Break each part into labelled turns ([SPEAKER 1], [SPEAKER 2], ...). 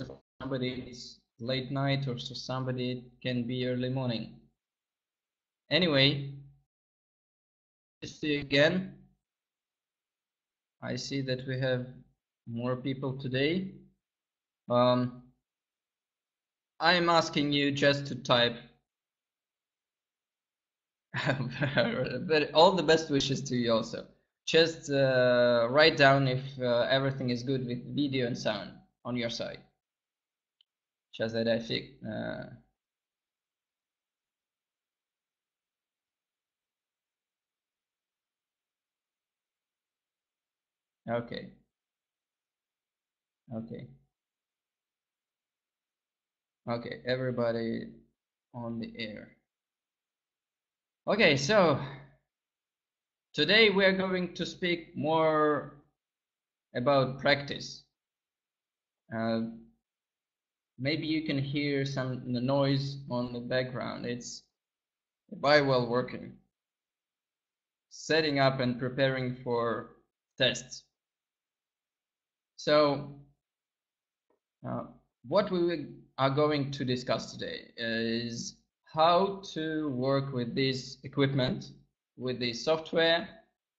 [SPEAKER 1] for somebody it's late night, or for somebody it can be early morning. Anyway, to see you again. I see that we have more people today. I'm asking you just to type but all the best wishes to you also. Just write down if everything is good with video and sound on your side. Just that I think. Okay. Okay. Okay. Everybody on the air. Okay. So today we are going to speak more about practice. Maybe you can hear some noise on the background. It's Bio-Well working, setting up and preparing for tests. So what we are going to discuss today is how to work with this equipment, with this software,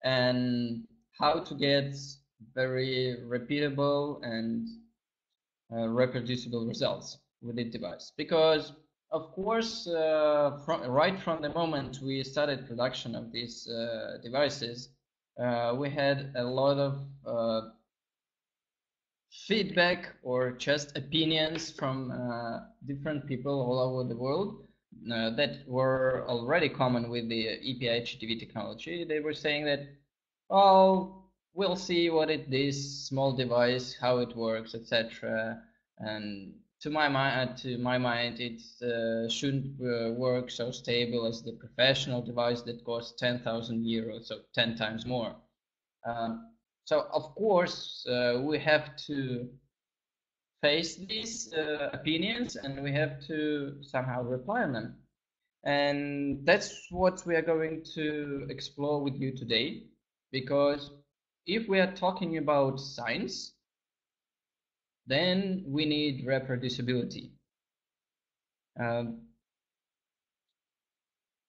[SPEAKER 1] and how to get very repeatable and reproducible results with the device. Because of course, right from the moment we started production of these devices, we had a lot of feedback or just opinions from different people all over the world that were already common with the EPI GDV technology. They were saying that, oh, we'll see what it is, small device, how it works, etc. And to my mind, it shouldn't work so stable as the professional device that costs 10,000 euros, so 10 times more. So of course we have to face these opinions, and we have to somehow reply on them. And that's what we are going to explore with you today, because if we are talking about science, then we need reproducibility.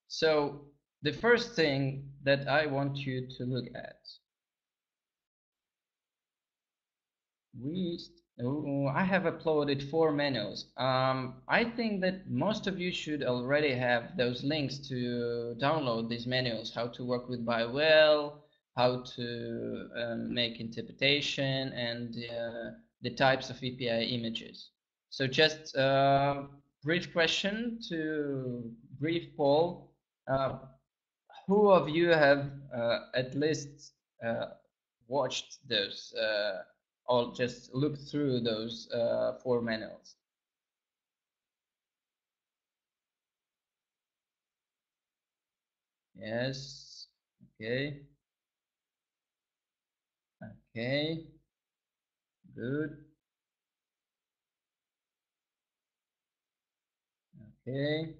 [SPEAKER 1] So the first thing that I want you to look at, I have uploaded 4 manuals. I think that most of you should already have those links to download these manuals, how to work with Bio-Well, how to make interpretation, and the types of EPI images. So just a brief question to brief poll. Who of you have at least watched those or just look through those 4 manuals? Yes. Okay. Okay. Good. Okay.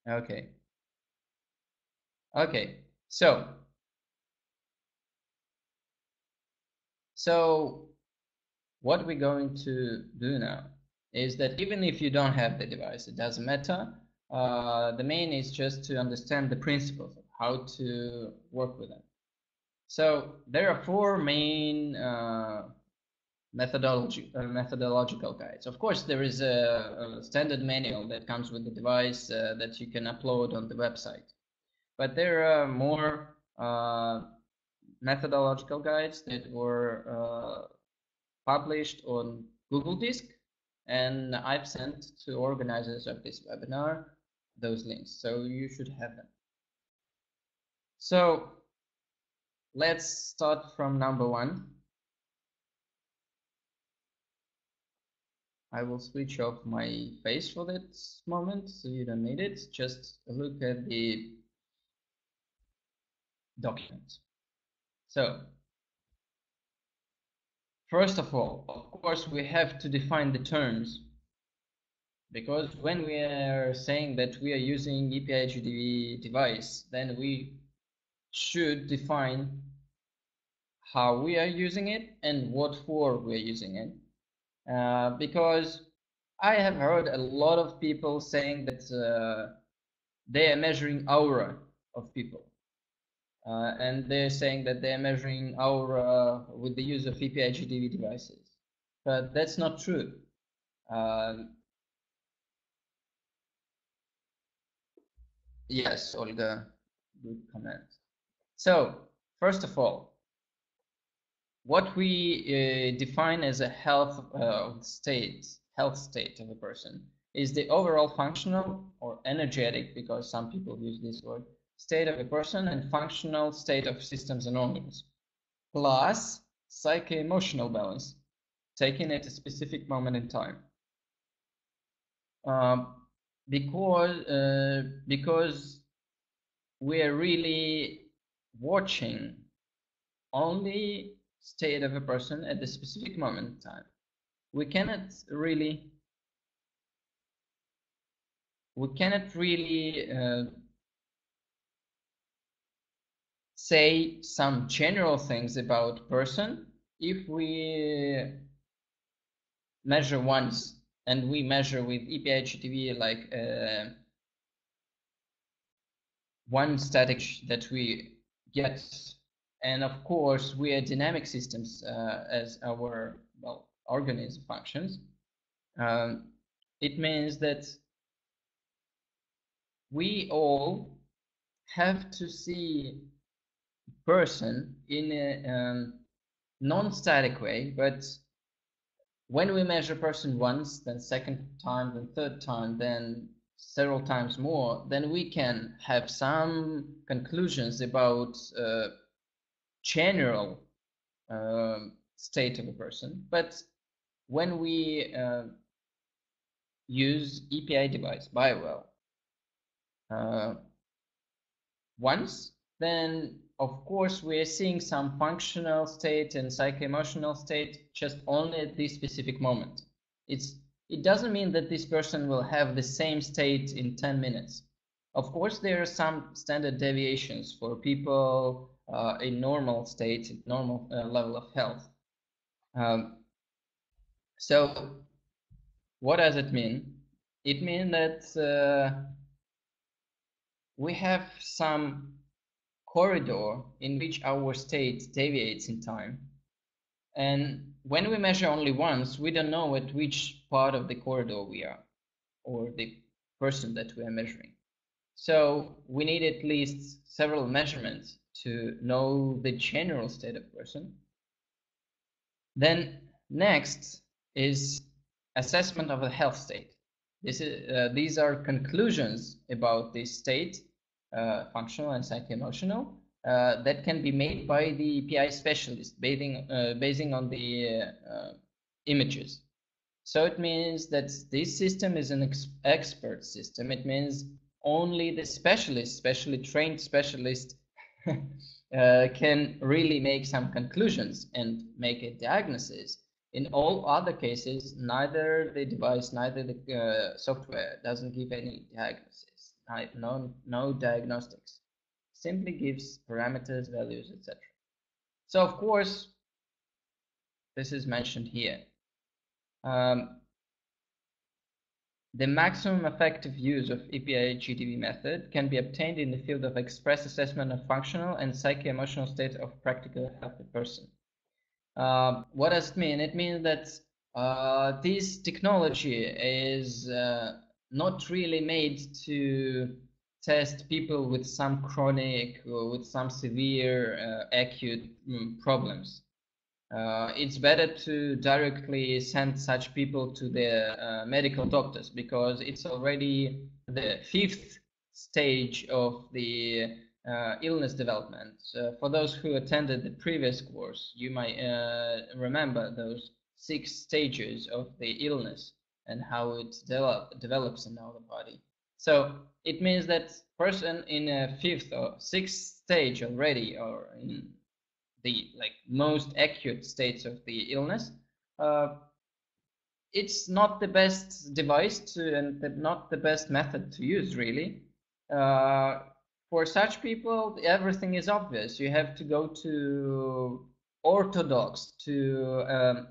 [SPEAKER 1] Okay. Okay. So what we're going to do now is that even if you don't have the device, it doesn't matter. The main is just to understand the principles of how to work with them. So there are 4 main methodological guides. Of course, there is a standard manual that comes with the device that you can upload on the website. But there are more methodological guides that were published on Google Disk, and I've sent to organizers of this webinar those links, so you should have them. So let's start from number 1. I will switch off my face for that moment, so you don't need it. Just look at the document. So first of all, of course, we have to define the terms, because when we are saying that we are using EPI GDV device, then we should define how we are using it and what for we are using it. Because I have heard a lot of people saying that they are measuring aura of people. And they're saying that they're measuring aura with the use of EPI GDV devices. But that's not true. Yes, Olga, good comment. So, first of all, what we define as a health state of a person is the overall functional or energetic, because some people use this word, state of a person, and functional state of systems and organs, plus psycho-emotional balance taken at a specific moment in time. Because we are really watching only state of a person at a specific moment in time. We cannot really say some general things about person if we measure once, and we measure with EPI GDV like one static that we get. And of course, we are dynamic systems as our organism functions. It means that we all have to see person in a non-static way, but when we measure person once, then second time, then third time, then several times more, then we can have some conclusions about general state of a person. But when we use EPI device Bio-Well once, then of course we are seeing some functional state and psycho-emotional state just only at this specific moment. It doesn't mean that this person will have the same state in 10 minutes. Of course, there are some standard deviations for people in normal state, normal level of health. So what does it mean? It means that we have some corridor in which our state deviates in time. And when we measure only once, we don't know at which part of the corridor we are, or the person that we are measuring. So we need at least several measurements to know the general state of person. Then next is assessment of the health state. These are conclusions about this state, functional and psycho-emotional, that can be made by the PI specialist basing on the images. So it means that this system is an expert system. It means only the specialist, specially trained specialist, can really make some conclusions and make a diagnosis. In all other cases, neither the device, neither the software doesn't give any diagnosis, no diagnostics. Simply gives parameters, values, etc. So of course, this is mentioned here. The maximum effective use of EPI GDV method can be obtained in the field of express assessment of functional and psycho-emotional state of practical healthy person. What does it mean? It means that this technology is not really made to test people with some chronic or with some severe acute problems. It's better to directly send such people to the medical doctors, because it's already the 5th stage of the illness development. For those who attended the previous course, you might remember those 6 stages of the illness and how it develops in our body. So it means that person in a 5th or 6th stage already, or in the most acute states of the illness, it's not the best device and not the best method to use, really. For such people, everything is obvious. You have to go to orthodox to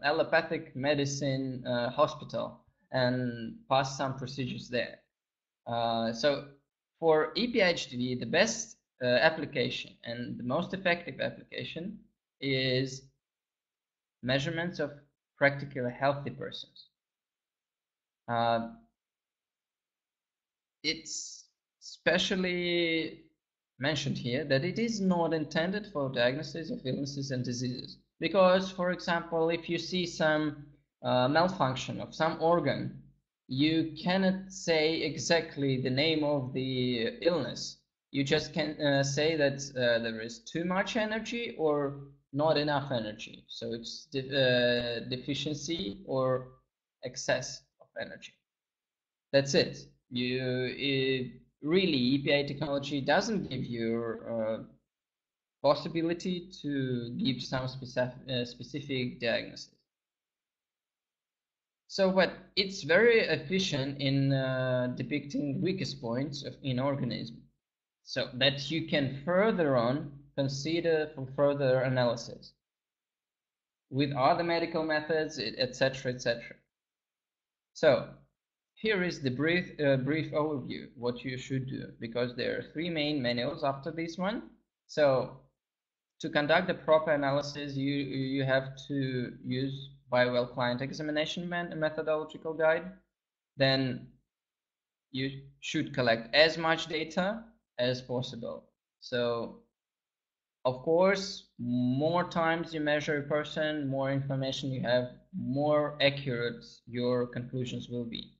[SPEAKER 1] allopathic medicine hospital and pass some procedures there. So for EPHDV, the best application and the most effective application is measurements of practically healthy persons. It's specially mentioned here that it is not intended for diagnosis of illnesses and diseases. Because, for example, if you see some malfunction of some organ, you cannot say exactly the name of the illness. You just can say that there is too much energy or not enough energy. So it's deficiency or excess of energy. That's it. Really, EPI technology doesn't give you possibility to give some specific diagnosis. So, but it's very efficient in depicting weakest points in organism, so that you can further on consider for further analysis with other medical methods, etc., etc. So here is the brief overview what you should do, because there are 3 main manuals after this one. So to conduct the proper analysis, you have to use Bio-Well client examination methodological guide. Then you should collect as much data as possible. So of course, more times you measure a person, more information you have, more accurate your conclusions will be.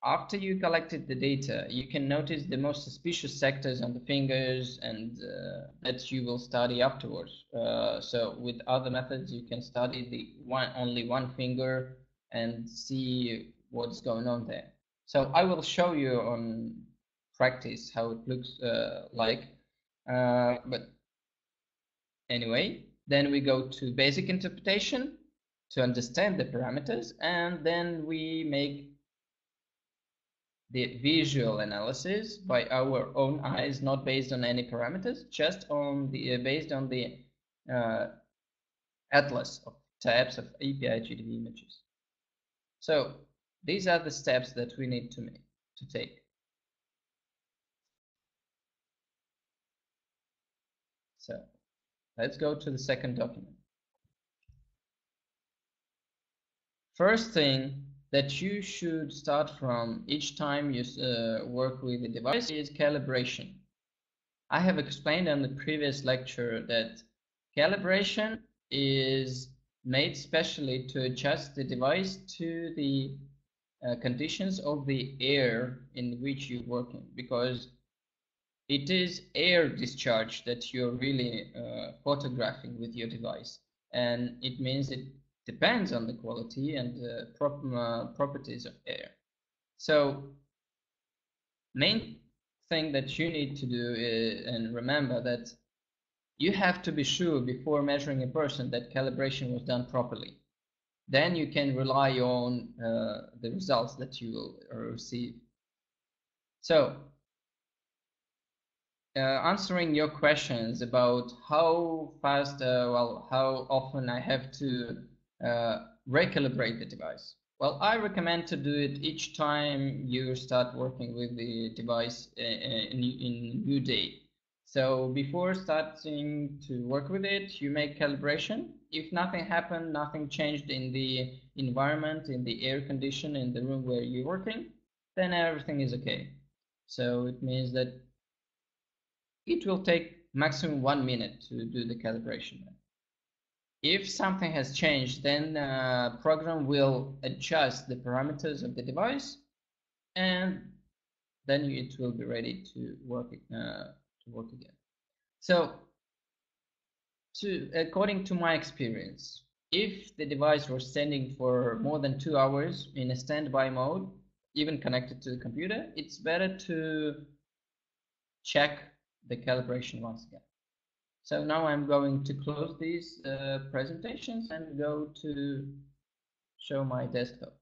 [SPEAKER 1] After you collected the data, you can notice the most suspicious sectors on the fingers, and that you will study afterwards. So with other methods, you can study the only one finger and see what's going on there. So I will show you on practice how it looks like. But anyway, then we go to basic interpretation to understand the parameters, and then we make the visual analysis by our own eyes, not based on any parameters, just on the based on the atlas of types of API GDV images. So these are the steps that we need to take. So let's go to the second document. First thing that you should start from each time you work with the device is calibration. I have explained on the previous lecture that calibration is made specially to adjust the device to the conditions of the air in which you're working, because it is air discharge that you're really photographing with your device, and it means it depends on the quality and properties of air. So main thing that you need to do and remember that you have to be sure before measuring a person that calibration was done properly. Then you can rely on the results that you will receive. So answering your questions about how fast, how often I have to recalibrate the device. Well, I recommend to do it each time you start working with the device in a new day. So before starting to work with it, you make calibration. If nothing happened, nothing changed in the environment, in the air condition, in the room where you're working, then everything is okay. So it means that it will take maximum 1 minute to do the calibration. If something has changed, then the program will adjust the parameters of the device, and then it will be ready to work again. So, according to my experience, if the device was standing for more than 2 hours in a standby mode, even connected to the computer, it's better to check the calibration once again. So now I'm going to close these presentations and go to show my desktop.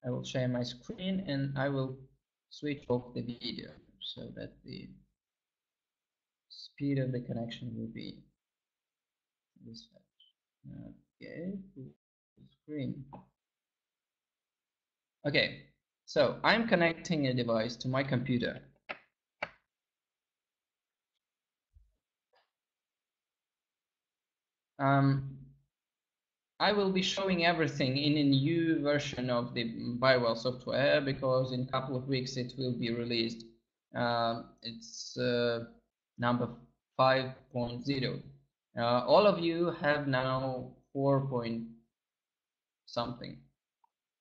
[SPEAKER 1] I will share my screen and I will switch off the video so that the speed of the connection will be this. Okay, full screen. Okay, so I'm connecting a device to my computer. I will be showing everything in a new version of the Bio-Well software, because in a couple of weeks it will be released. It's number 5.0. All of you have now 4 point something,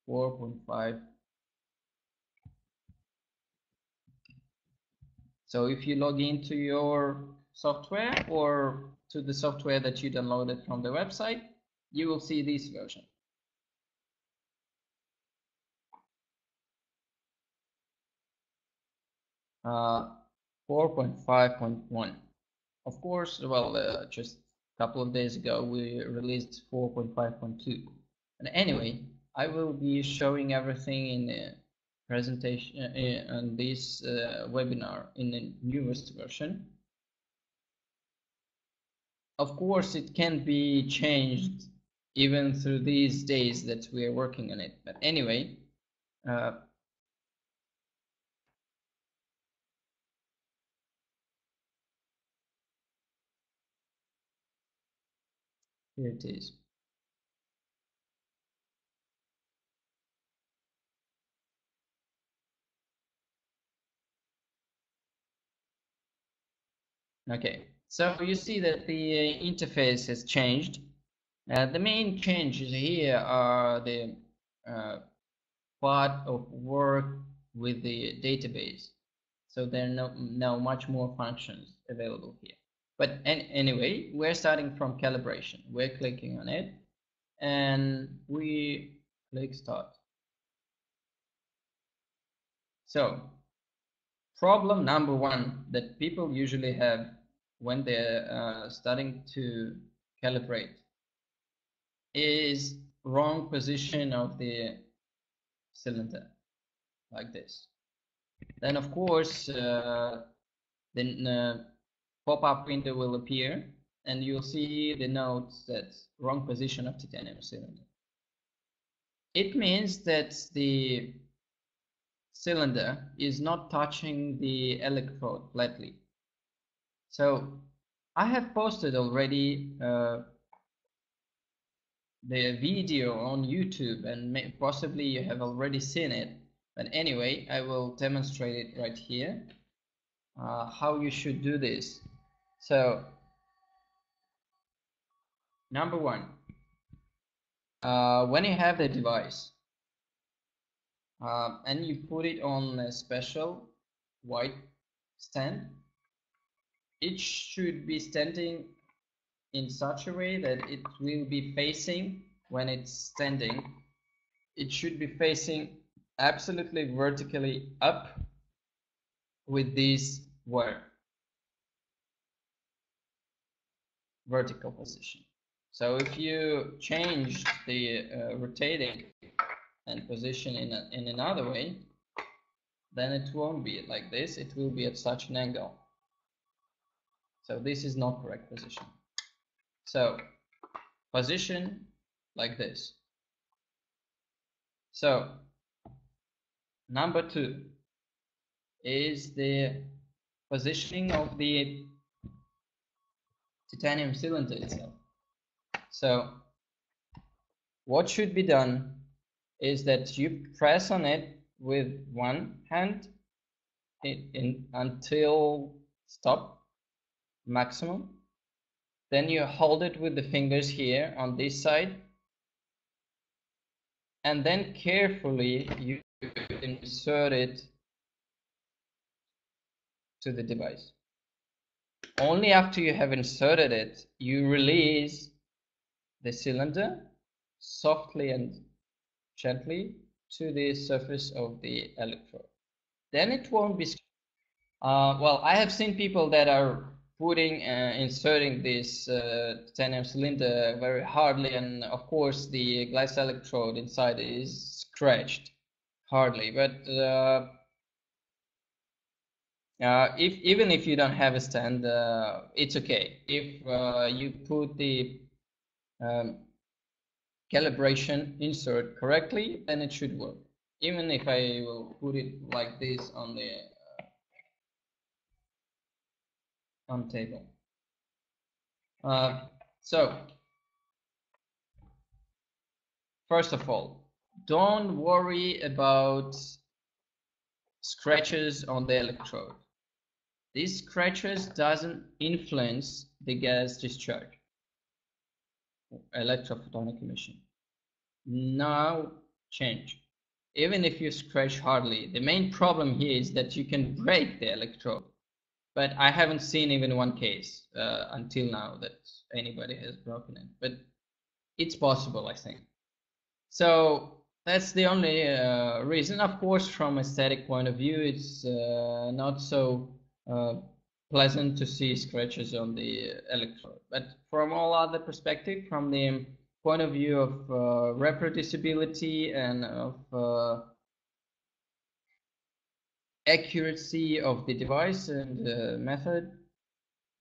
[SPEAKER 1] 4.5. So if you log into your software or to the software that you downloaded from the website, you will see this version. Uh, 4.5.1. Of course, well, just a couple of days ago we released 4.5.2. And anyway, I will be showing everything in the presentation on this webinar in the newest version. Of course, it can be changed even through these days that we are working on it. But anyway, here it is. Okay, so you see that the interface has changed. The main changes here are the part of work with the database. So there are now much more functions available here. But anyway, we're starting from calibration. We're clicking on it and we click start. So problem number one that people usually have when they're starting to calibrate is wrong position of the cylinder, like this. Then of course the pop-up window will appear and you'll see the notes that wrong position of titanium cylinder. It means that the cylinder is not touching the electrode flatly. So I have posted already the video on YouTube, and possibly you have already seen it, but anyway, I will demonstrate it right here, how you should do this. So number one, when you have the device and you put it on a special white stand, it should be standing in such a way that it will be facing, when it's standing, it should be facing absolutely vertically up with this wire, vertical position. So if you change the rotating and position in another way, then it won't be like this, it will be at such an angle. So this is not correct position. So position like this. So number two is the positioning of the titanium cylinder itself. So what should be done is that you press on it with one hand until stop, maximum. Then you hold it with the fingers here on this side, and then carefully you insert it to the device. Only after you have inserted it, you release the cylinder softly and gently to the surface of the electrode. Then it won't be. Well, I have seen people that are inserting this titanium cylinder very hardly, and of course the glass electrode inside is scratched hardly. But Even if you don't have a stand, it's okay. If you put the calibration insert correctly, then it should work. Even if I will put it like this on the on table. So first of all, don't worry about scratches on the electrode. These scratches doesn't influence the gas discharge, electrophotonic emission. No change. Even if you scratch hardly, the main problem here is that you can break the electrode. But I haven't seen even one case until now that anybody has broken it. But it's possible, I think. So that's the only reason. Of course, from aesthetic point of view, it's not so pleasant to see scratches on the electrode. But from all other perspective, from the point of view of reproducibility and of accuracy of the device and method,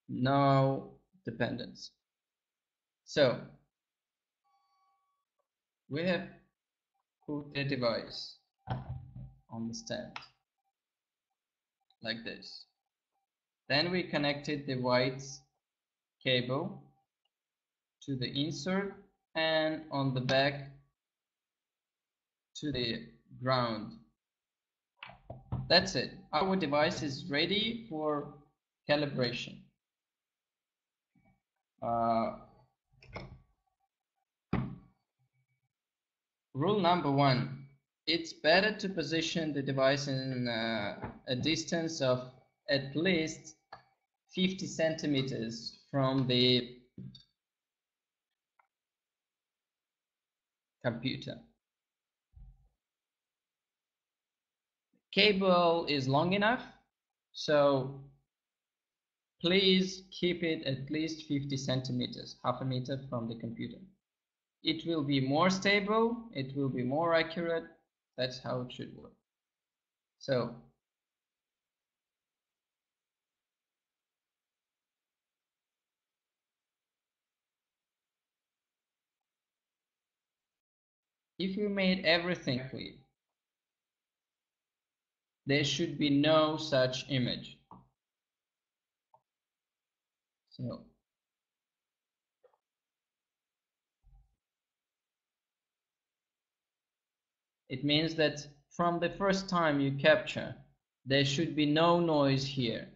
[SPEAKER 1] no dependence. So we have put the device on the stand like this. Then we connected the white cable to the insert and on the back to the ground. That's it. Our device is ready for calibration. Rule number 1. It's better to position the device in a distance of at least 50 centimeters from the computer. Cable is long enough, so please keep it at least 50 centimeters, half a meter from the computer. It will be more stable, it will be more accurate. That's how it should work. So if you made everything clear, there should be no such image. So it means that from the first time you capture, there should be no noise here.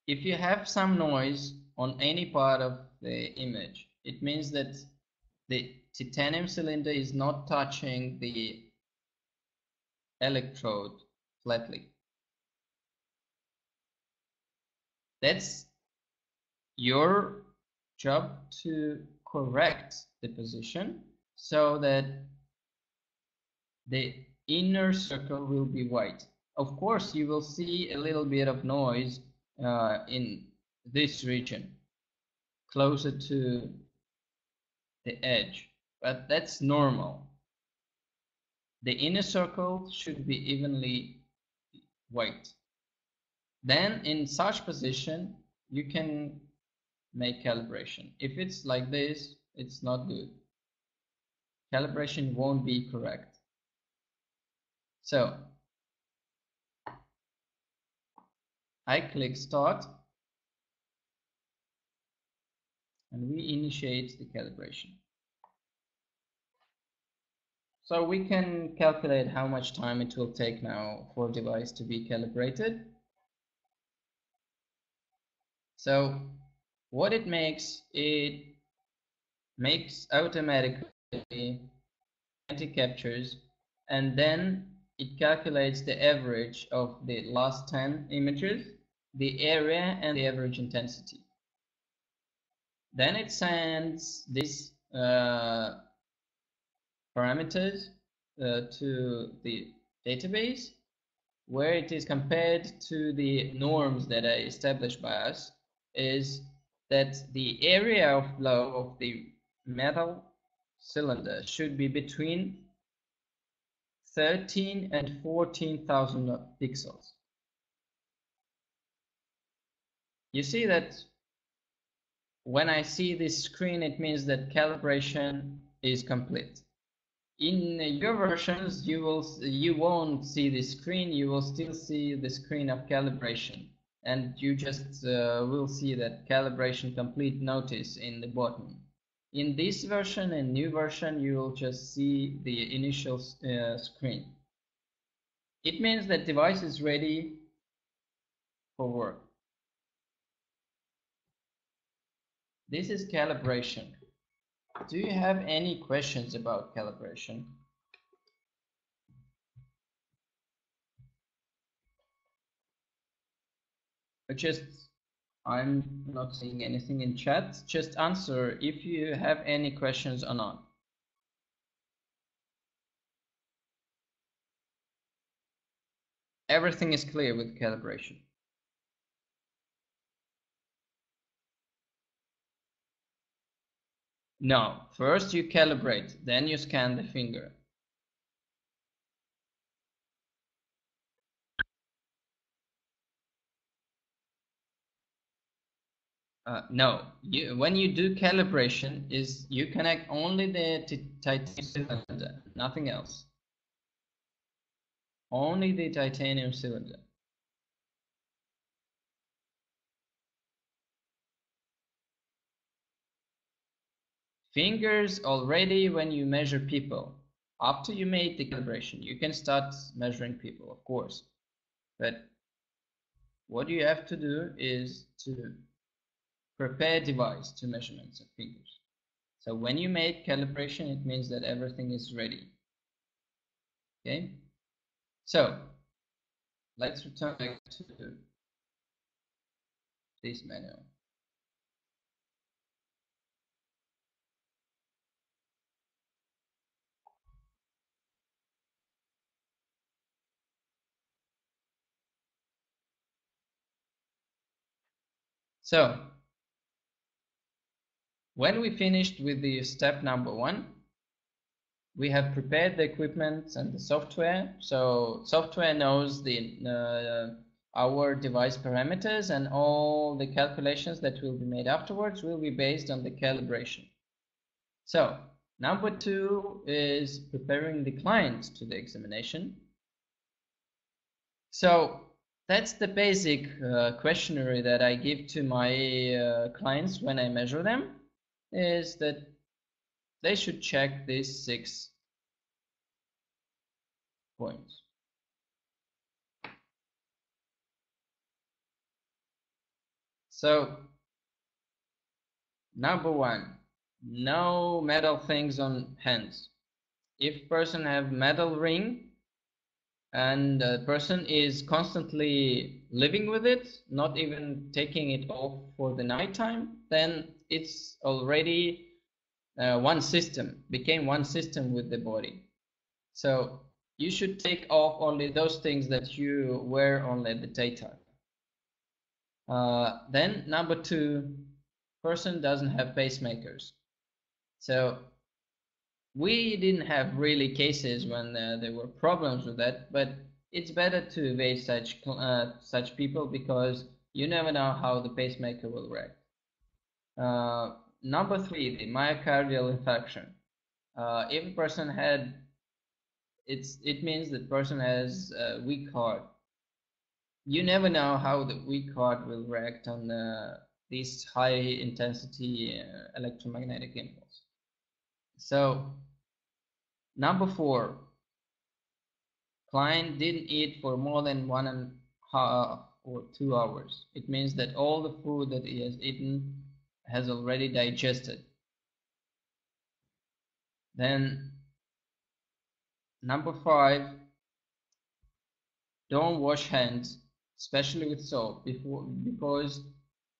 [SPEAKER 1] If you have some noise on any part of the image, it means that the titanium cylinder is not touching the electrode flatly. That's your job to correct the position so that the inner circle will be white. Of course, you will see a little bit of noise in this region, closer to the edge, but that's normal. The inner circle should be evenly white. Then in such position, you can make calibration. If it's like this, it's not good. Calibration won't be correct. So I click start and we initiate the calibration. So we can calculate how much time it will take now for a device to be calibrated. So what it makes automatically 20 captures, and then it calculates the average of the last 10 images, the area, and the average intensity. Then it sends these parameters to the database, where it is compared to the norms that are established by us. Is that the area of flow of the metal cylinder should be between 13 and 14,000 pixels. You see that when I see this screen, it means that calibration is complete. In your versions, you won't see this screen. You will still see the screen of calibration, and you just will see that calibration complete notice in the bottom. In this version and new version, you will just see the initial screen. It means that device is ready for work. This is calibration. Do you have any questions about calibration? I'm not seeing anything in chat. Just answer if you have any questions or not. Everything is clear with calibration. No, first you calibrate, then you scan the finger. No, when you do calibration, you connect only the titanium cylinder, nothing else. Only the titanium cylinder. Fingers already when you measure people. After you made the calibration, you can start measuring people, of course. But what you have to do is to prepare device to measurements of fingers. So when you made calibration, it means that everything is ready. Okay? So let's return back to this manual. So when we finished with the step number 1, we have prepared the equipment and the software. So software knows the our device parameters, and all the calculations that will be made afterwards will be based on the calibration. So number 2 is preparing the client to the examination. So that's the basic questionnaire that I give to my clients when I measure them, is that they should check these 6 points. So number 1, no metal things on hands. If person have metal ring and the person is constantly living with it, not even taking it off for the nighttime, then it's already one system, became one system with the body. So you should take off only those things that you wear only at the daytime. Then number 2, person doesn't have pacemakers. So we didn't have really cases when there were problems with that, but it's better to evade such people, because you never know how the pacemaker will react. Number 3, the myocardial infarction. If a person had, it means that person has a weak heart. You never know how the weak heart will react on this high intensity electromagnetic impulse. So number 4, client didn't eat for more than 1.5 or 2 hours. It means that all the food that he has eaten has already digested. Then number 5, don't wash hands, especially with soap, because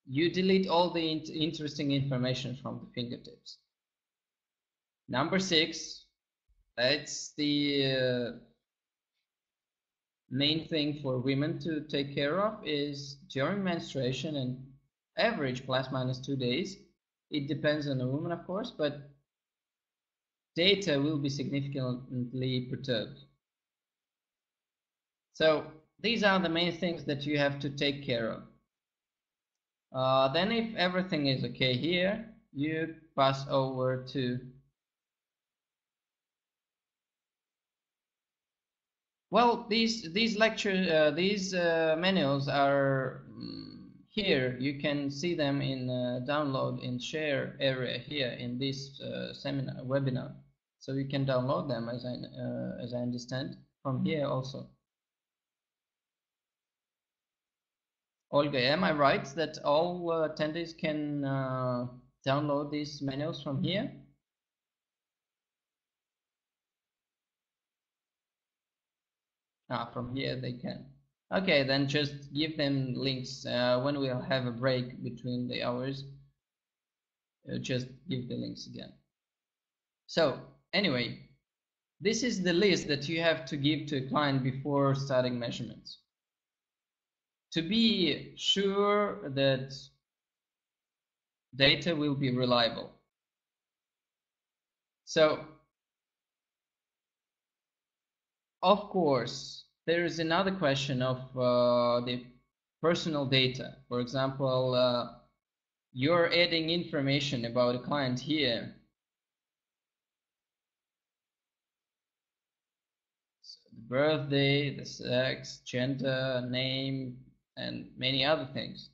[SPEAKER 1] you delete all the interesting information from the fingertips. Number 6, that's the main thing for women to take care of, is during menstruation and average ±2 days. It depends on the woman, of course, but data will be significantly perturbed. So these are the main things that you have to take care of. Then if everything is okay here, you pass over to, well, these manuals are here. You can see them in download in share area here in this webinar. So you can download them as I understand from here also. Olga, am I right that all attendees can download these manuals from here? From here they can. Okay, then just give them links when we'll have a break between the hours. Just give the links again. So anyway, this is the list that you have to give to a client before starting measurements. To be sure that data will be reliable. So, of course, there is another question of the personal data. For example, you're adding information about a client here. So the birthday, the sex, gender, name, and many other things.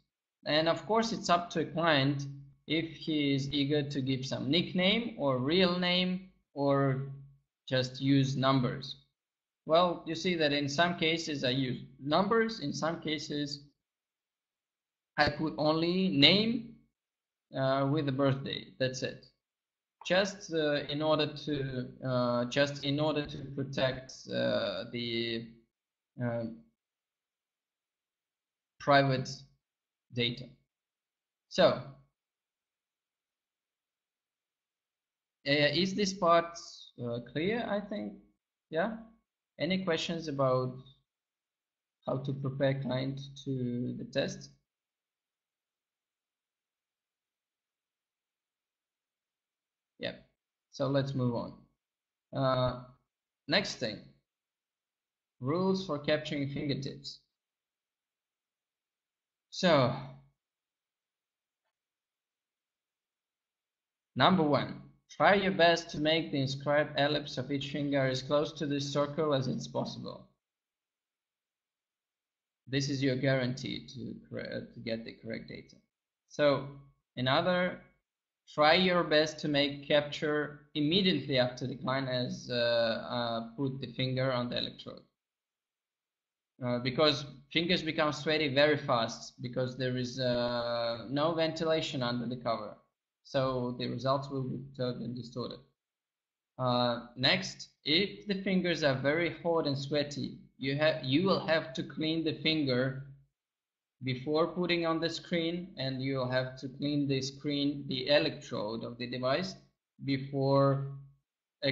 [SPEAKER 1] And of course, it's up to a client if he is eager to give some nickname or real name or just use numbers. Well, you see that in some cases I use numbers, in some cases I put only name with the birthday. That's it. Just in order to protect the private data. So, is this part clear? I think, yeah. Any questions about how to prepare client to the test? Yeah. So let's move on. Next thing, rules for capturing fingertips. So, number one, try your best to make the inscribed ellipse of each finger as close to the circle as it's possible. This is your guarantee to get the correct data. So, another, try your best to make capture immediately after the client has put the finger on the electrode. Because fingers become sweaty very fast because there is no ventilation under the cover. So the results will be disturbed and distorted. Next, if the fingers are very hot and sweaty, you will have to clean the finger before putting on the screen, and you'll have to clean the electrode of the device before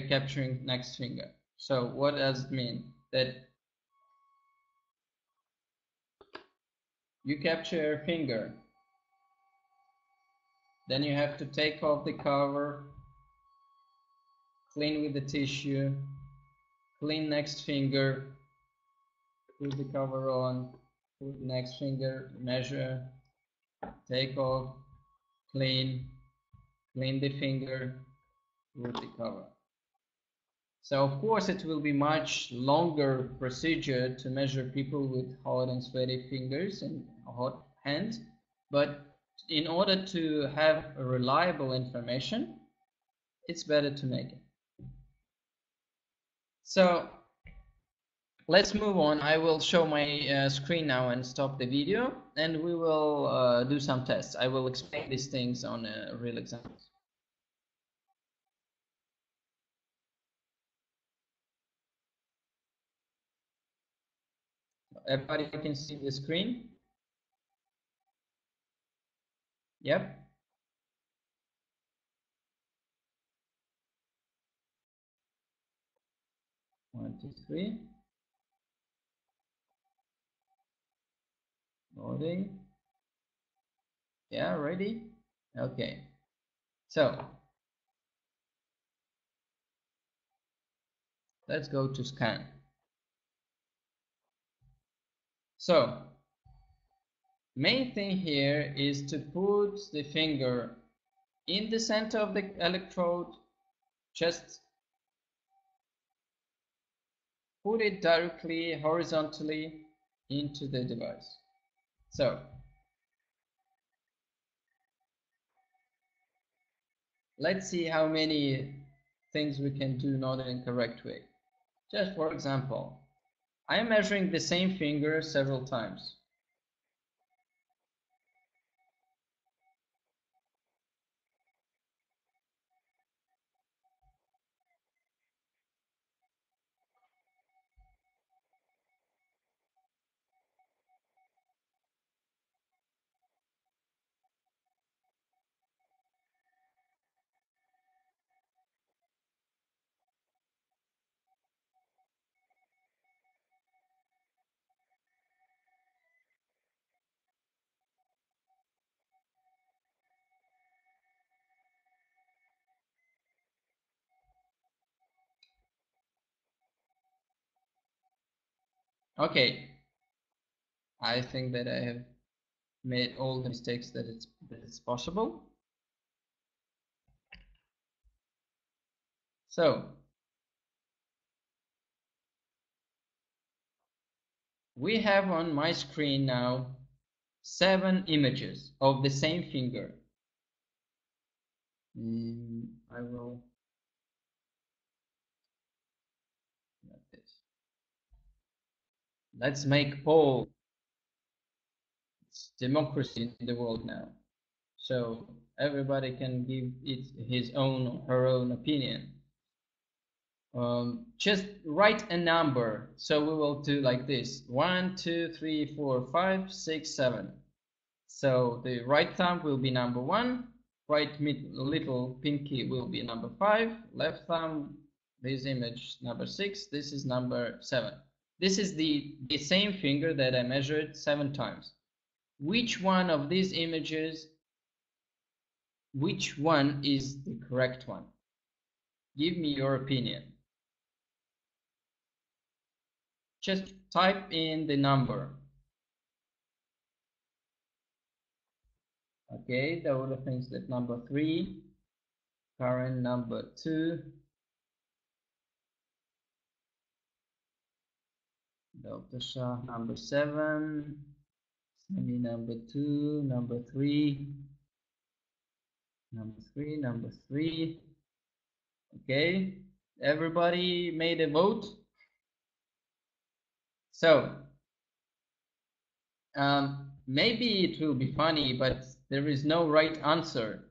[SPEAKER 1] capturing next finger. So what does it mean? That you capture a finger, then you have to take off the cover, clean with the tissue, clean next finger, put the cover on, put next finger, measure, take off, clean the finger, put the cover. So of course it will be much longer procedure to measure people with hot and sweaty fingers and hot hands, but in order to have a reliable information, it's better to make it. So let's move on. I will show my screen now and stop the video, and we will do some tests. I will explain these things on real examples. Everybody can see the screen? Yep. 1, 2, 3. Loading. Yeah, ready? Okay. So let's go to scan. So main thing here is to put the finger in the center of the electrode, just put it directly horizontally into the device. So let's see how many things we can do not in the correct way. Just for example, I am measuring the same finger several times. Okay, I think that I have made all the mistakes that it's possible. So we have on my screen now 7 images of the same finger. I will like this. Let's make poll. It's democracy in the world now. So everybody can give it his own or her own opinion. Just write a number. So we will do like this: 1, 2, 3, 4, 5, 6, 7. So the right thumb will be number 1, right little pinky will be number 5, left thumb, this image number 6, this is number 7. This is the same finger that I measured 7 times. Which one of these images, which one is the correct one? Give me your opinion. Just type in the number. Okay, the order thinks that number 3, Karen number 2, Dr. Shah number 7, Sunny number 2, number 3, number 3. Okay, everybody made a vote. So maybe it will be funny, but there is no right answer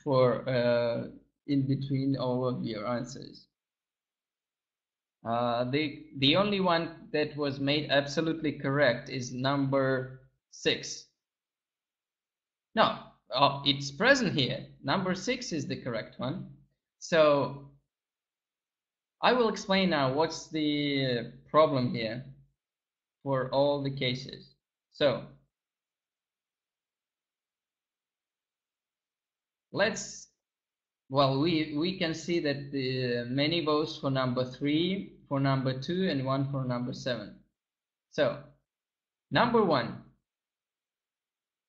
[SPEAKER 1] for in between all of your answers. The only one that was made absolutely correct is number 6. No, it's present here. Number 6 is the correct one. So I will explain now what's the problem here for all the cases. So we can see that the many votes for number 3, for number 2, and 1 for number 7. So number 1.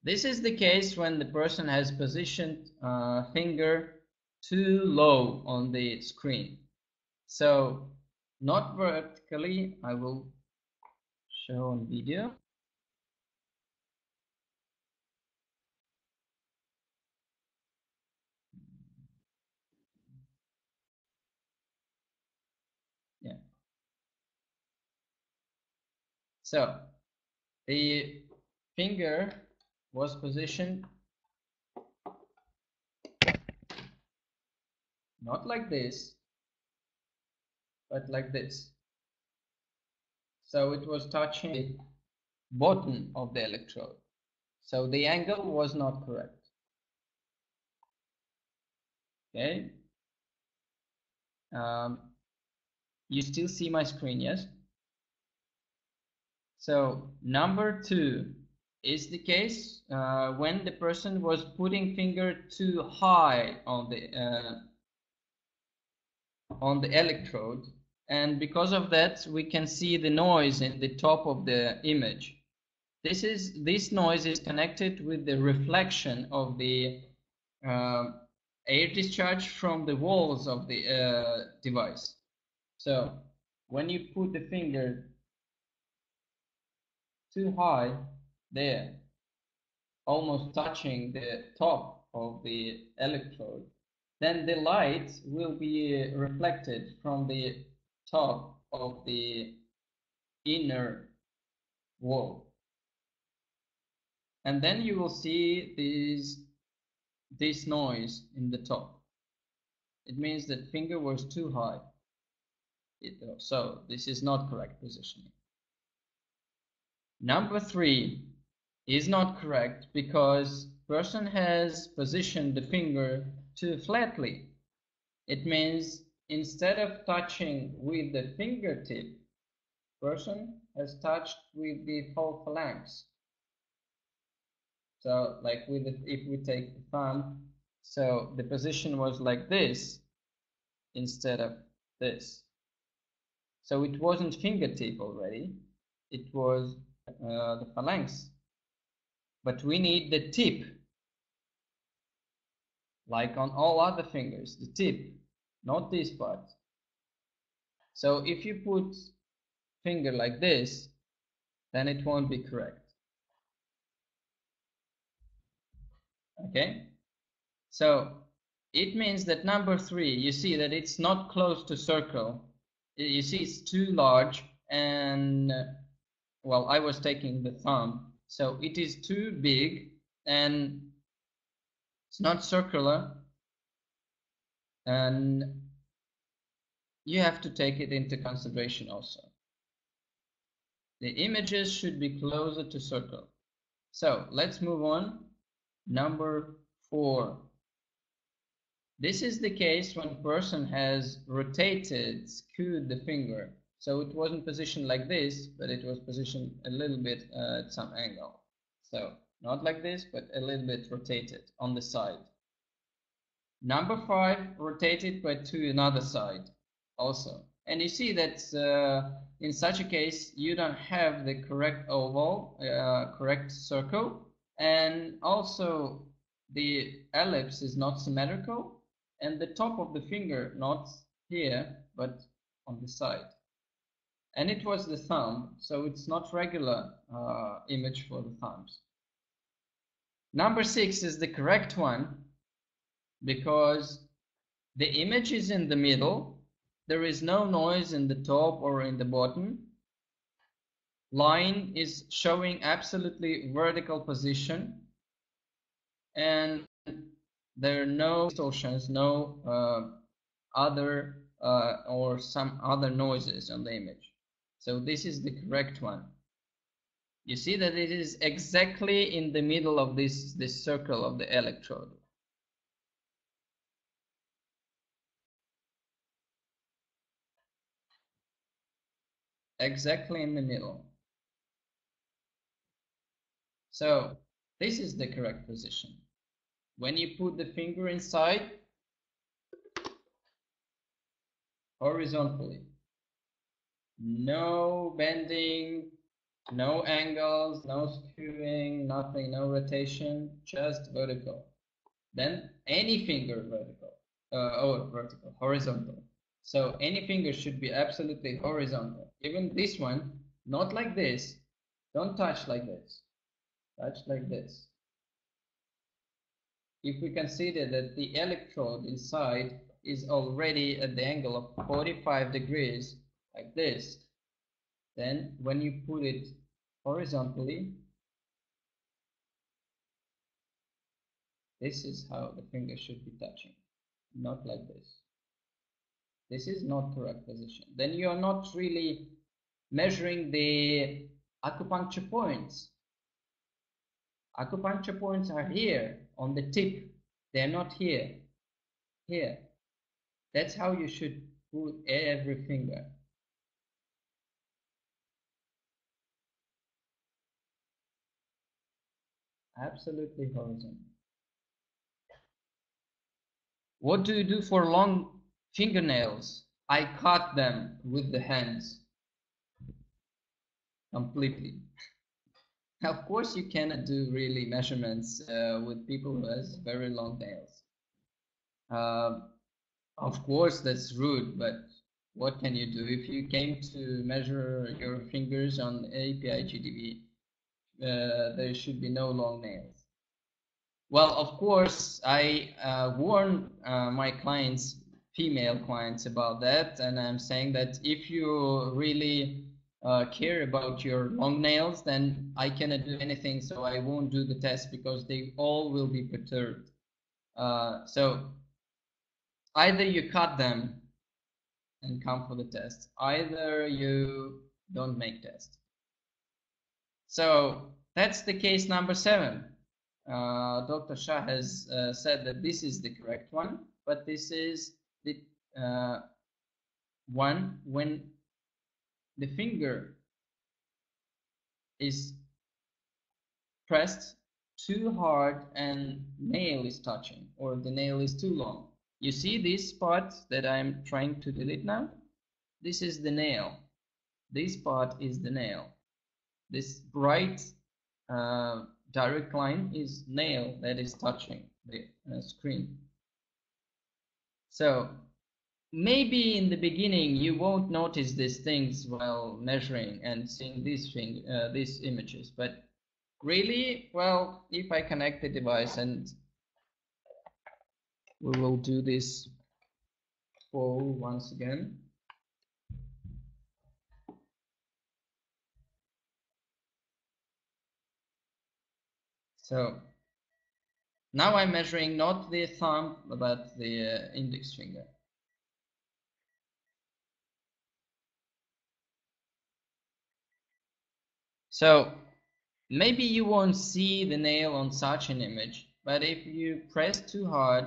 [SPEAKER 1] This is the case when the person has positioned finger too low on the screen. So not vertically, I will show on video. Yeah. So the finger was positioned not like this, but like this. So it was touching the bottom of the electrode. So the angle was not correct. Okay. You still see my screen, yes? So number 2 is the case when the person was putting finger too high on the electrode. and because of that we can see the noise in the top of the image. This noise is connected with the reflection of the air discharge from the walls of the device. So when you put the finger too high there, almost touching the top of the electrode, then the light will be reflected from the top of the inner wall. And then you will see this noise in the top. It means that finger was too high. So this is not correct positioning. Number 3 is not correct because person has positioned the finger too flatly. It means instead of touching with the fingertip, person has touched with the whole phalanx. So like if we take the thumb, so the position was like this instead of this. So it wasn't fingertip already, it was the phalanx. But we need the tip, like on all other fingers, the tip, not this part. So if you put finger like this, then it won't be correct. Okay? So it means that number 3, you see that it's not close to circle. You see it's too large, and well, I was taking the thumb, so it is too big and it's not circular, and you have to take it into consideration also. The images should be closer to circle. So let's move on. Number 4. This is the case when person has rotated, skewed the finger. So it wasn't positioned like this, but it was positioned a little bit at some angle. So not like this, but a little bit rotated on the side. Number 5, rotated but to another side also. And you see that in such a case, you don't have the correct oval, correct circle, and also the ellipse is not symmetrical, and the top of the finger not here, but on the side. And it was the thumb, so it's not regular image for the thumbs. Number 6 is the correct one, because the image is in the middle. There is no noise in the top or in the bottom. Line is showing absolutely vertical position, and there are no distortions, no other or some other noises on the image. So this is the correct one. You see that it is exactly in the middle of this circle of the electrode. Exactly in the middle. So this is the correct position. When you put the finger inside, horizontally, no bending, no angles, no skewing, nothing, no rotation, just vertical. Then any finger vertical, horizontal. So any finger should be absolutely horizontal. Even this one, not like this. Don't touch like this. Touch like this. If we consider that the electrode inside is already at the angle of 45 degrees, like this, then when you put it horizontally, this is how the finger should be touching, not like this. This is not correct position. Then you are not really measuring the acupuncture points. Acupuncture points are here on the tip. They're not here. Here. That's how you should put every finger. Absolutely horizontal. What do you do for long fingernails? I cut them with the hands completely. Of course, you cannot do really measurements with people who has very long nails. Of course, that's rude, but what can you do? If you came to measure your fingers on API GDV, there should be no long nails. Well, of course, I warn my clients, female clients, about that, and I'm saying that if you really care about your long nails, then I cannot do anything, so I won't do the test because they all will be perturbed. So either you cut them and come for the test, either you don't make test. So that's the case number 7. Dr. Shah has said that this is the correct one, but this is the one when the finger is pressed too hard and nail is touching, or the nail is too long. You see this part that I'm trying to delete now? This is the nail. This part is the nail. This bright direct line is nail that is touching the screen. So maybe in the beginning you won't notice these things while measuring and seeing these images, but really, well, if I connect the device, and we will do this poll once again. So now I'm measuring not the thumb, but the index finger. So maybe you won't see the nail on such an image, but if you press too hard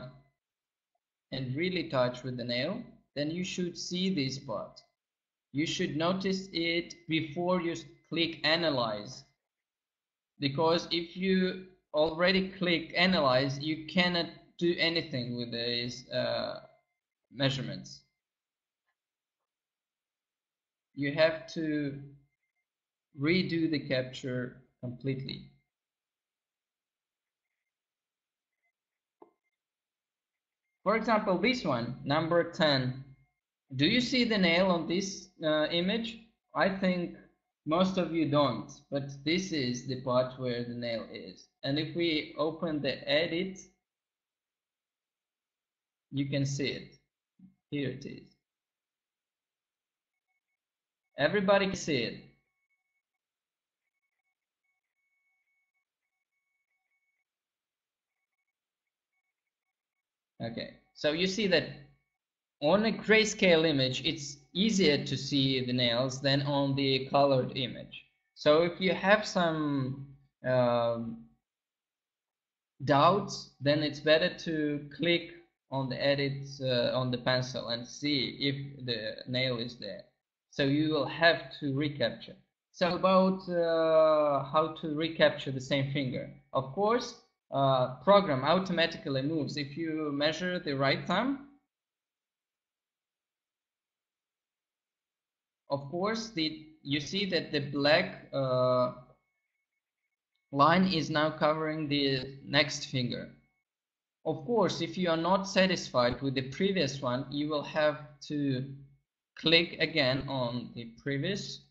[SPEAKER 1] and really touch with the nail, then you should see this part. You should notice it before you click analyze, because if you already click analyze, you cannot do anything with these measurements. You have to redo the capture completely. For example, this one, number 10. Do you see the nail on this image? I think most of you don't, but this is the part where the nail is. And if we open the edit, you can see it. Here it is. Everybody can see it. Okay, so you see that on a grayscale image, it's easier to see the nails than on the colored image. So if you have some doubts, then it's better to click on the edit on the pencil and see if the nail is there. So you will have to recapture. So about how to recapture the same finger. Of course, program automatically moves. If you measure the right thumb, of course, you see that the black line is now covering the next finger. Of course, if you are not satisfied with the previous one, you will have to click again on the previous,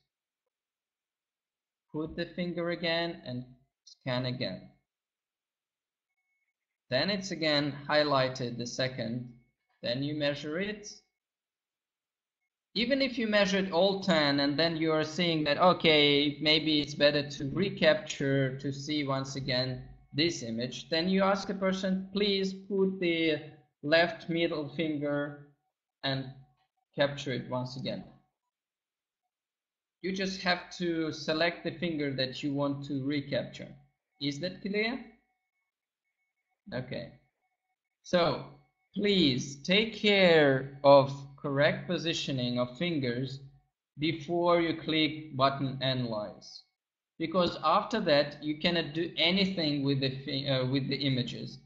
[SPEAKER 1] put the finger again and scan again. Then it's again highlighted the second, then you measure it. Even if you measured all 10 and then you are seeing that, okay, maybe it's better to recapture to see once again this image, then you ask a person, please put the left middle finger and capture it once again. You just have to select the finger that you want to recapture. Is that clear? Okay. So please take care of correct positioning of fingers before you click button analyze, because after that you cannot do anything with the images,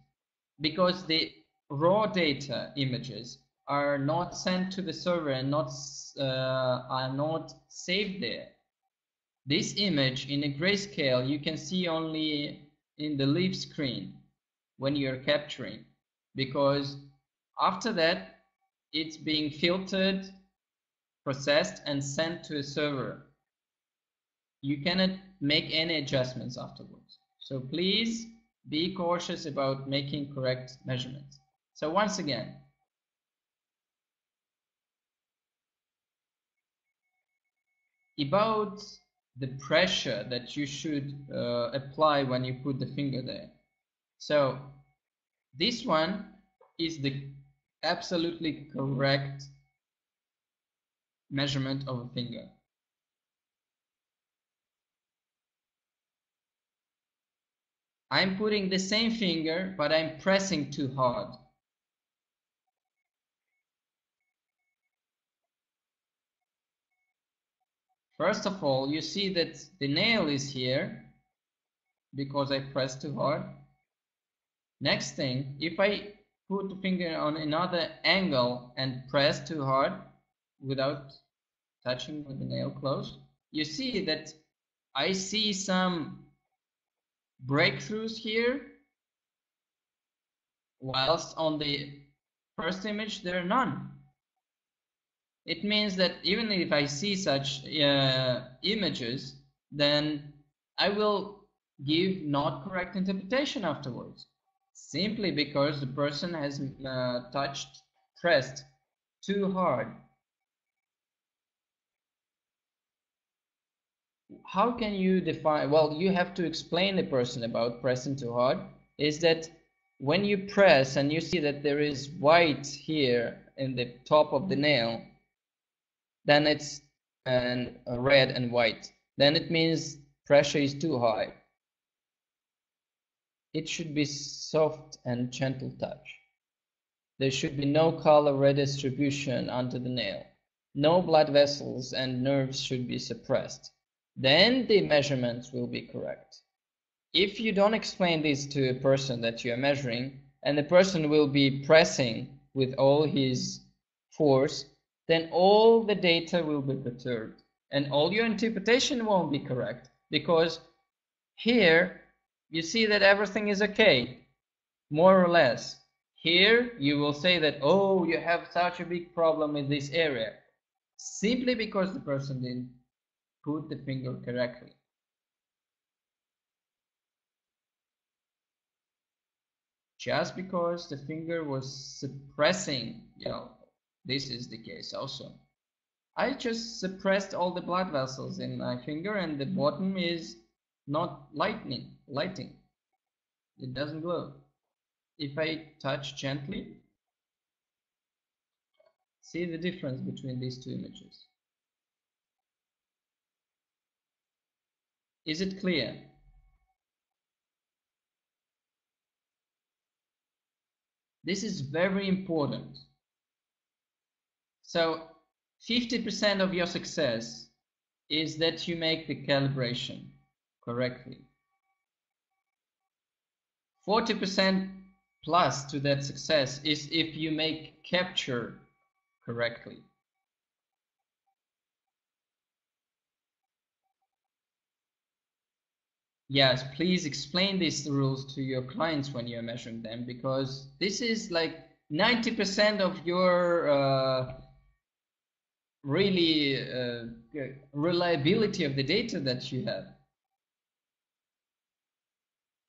[SPEAKER 1] because the raw data images are not sent to the server and are not saved there. This image in a grayscale you can see only in the leave screen when you're capturing, because after that it's being filtered, processed and sent to a server. You cannot make any adjustments afterwards. So please be cautious about making correct measurements. So once again, about the pressure that you should apply when you put the finger there. So this one is the absolutely correct measurement of a finger. I'm putting the same finger, but I'm pressing too hard. First of all, you see that the nail is here because I pressed too hard. Next thing, if I put the finger on another angle and press too hard without touching with the nail close, you see that I see some breakthroughs here, whilst on the first image there are none. It means that even if I see such images, then I will give not correct interpretation afterwards, simply because the person has pressed too hard. How can you define? Well, you have to explain the person about pressing too hard. Is that when you press and you see that there is white here in the top of the nail, then it's red and white. Then it means pressure is too high. It should be soft and gentle touch. There should be no color redistribution under the nail. No blood vessels and nerves should be suppressed. Then the measurements will be correct. If you don't explain this to a person that you are measuring, and the person will be pressing with all his force, then all the data will be perturbed and all your interpretation won't be correct, because here you see that everything is okay, more or less. Here you will say that, oh, you have such a big problem in this area, simply because the person didn't put the finger correctly. Just because the finger was suppressing, this is the case also. I just suppressed all the blood vessels in my finger and the bottom is not lighting. It doesn't glow. If I touch gently, see the difference between these two images. Is it clear? This is very important. So 50% of your success is that you make the calibration correctly. 40% plus to that success is if you make capture correctly. Yes, please explain these rules to your clients when you're measuring them, because this is like 90% of your reliability of the data that you have.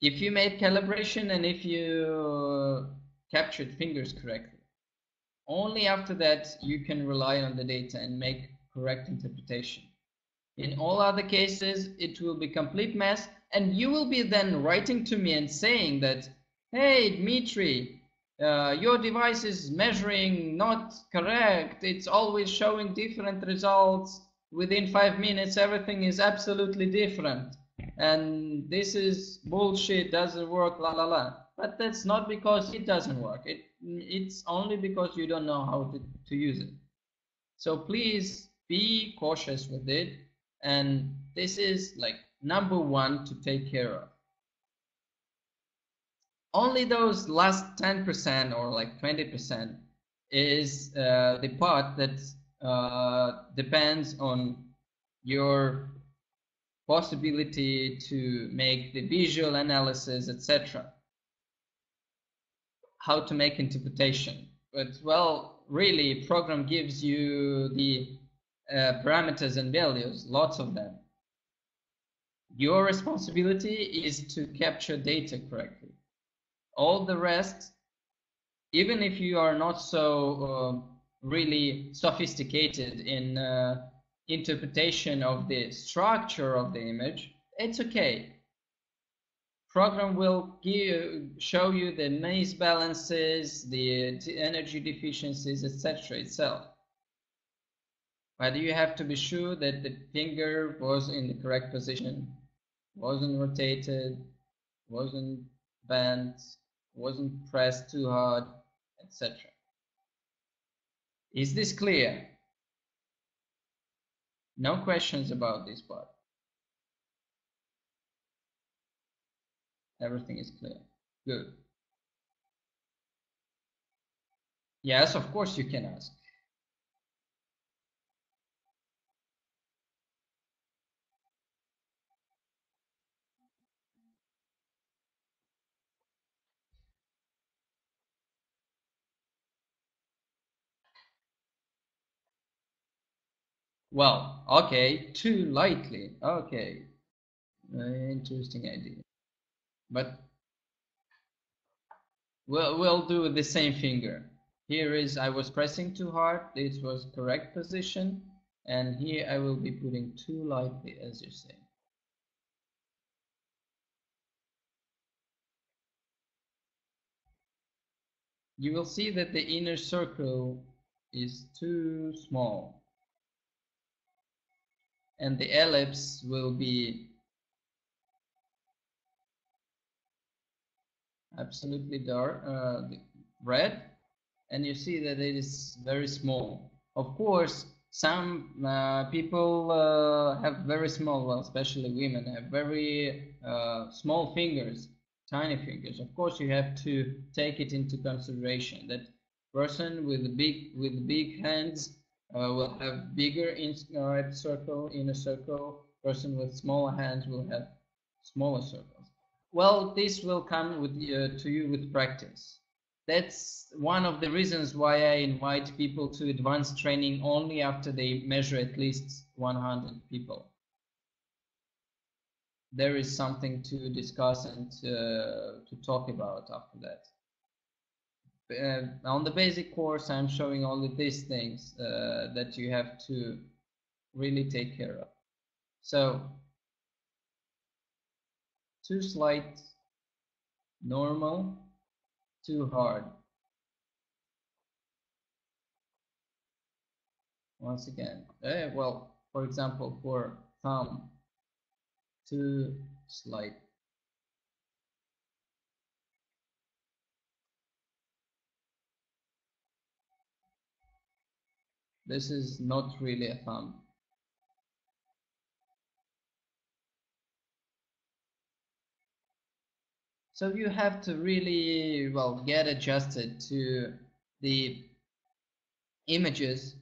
[SPEAKER 1] If you made calibration and if you captured fingers correctly, only after that you can rely on the data and make correct interpretation. In all other cases, it will be complete mess, and you will be then writing to me and saying that, hey, Dmitry, your device is measuring not correct. It's always showing different results. Within 5 minutes, everything is absolutely different. And this is bullshit, doesn't work, la la la. But that's not because it doesn't work. It's only because you don't know how to use it. So please be cautious with it. And this is like number one to take care of. Only those last 10% or like 20%, is the part that depends on your possibility to make the visual analysis, etc. How to make interpretation. But well, really, program gives you the parameters and values, lots of them. Your responsibility is to capture data correctly. All the rest, even if you are not so really sophisticated in interpretation of the structure of the image, it's okay. Program will show you the noise balances, the energy deficiencies, etc. itself. But you have to be sure that the finger was in the correct position, wasn't rotated, wasn't bent, wasn't pressed too hard, etc. Is this clear? No questions about this part. Everything is clear. Good. Yes, of course you can ask. Well, okay, too lightly. Okay, interesting idea. But we'll do the same finger. Here is, I was pressing too hard. This was correct position. And here I will be putting too lightly, as you say. You will see that the inner circle is too small. And the ellipse will be absolutely dark, red, and you see that it is very small. Of course, some people have very small, well, especially women, have very small fingers, tiny fingers. Of course, you have to take it into consideration that person with big hands will have bigger inner circle. Person with smaller hands will have smaller circles. Well, this will come with to you with practice. That's one of the reasons why I invite people to advanced training only after they measure at least 100 people. There is something to discuss and to talk about after that. On the basic course, I'm showing only these things that you have to really take care of. So, too slight, normal, too hard. Once again, well, for example, for thumb, too slight. This is not really a thumb. So you have to really, well, get adjusted to the images,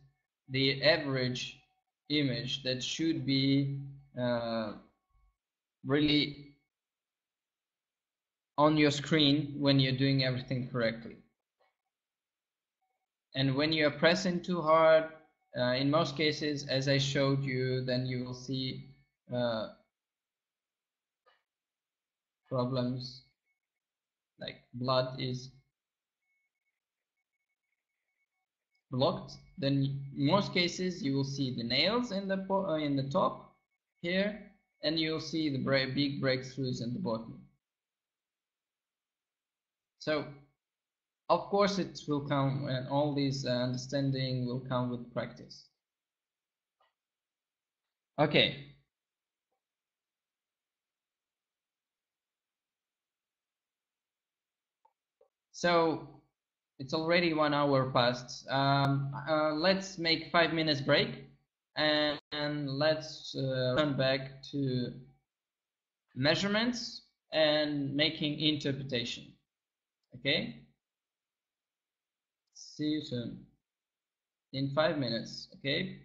[SPEAKER 1] the average image that should be really on your screen when you're doing everything correctly. And when you are pressing too hard, in most cases, as I showed you, then you will see problems like blood is blocked. Then in most cases you will see the nails in the top here, and you'll see the big breakthroughs in the bottom. So of course it will come, and all these understanding will come with practice. Okay. So it's already 1 hour past. Let's make 5 minutes break, and let's turn back to measurements and making interpretation. Okay. See See you soon. In 5 minutes, okay?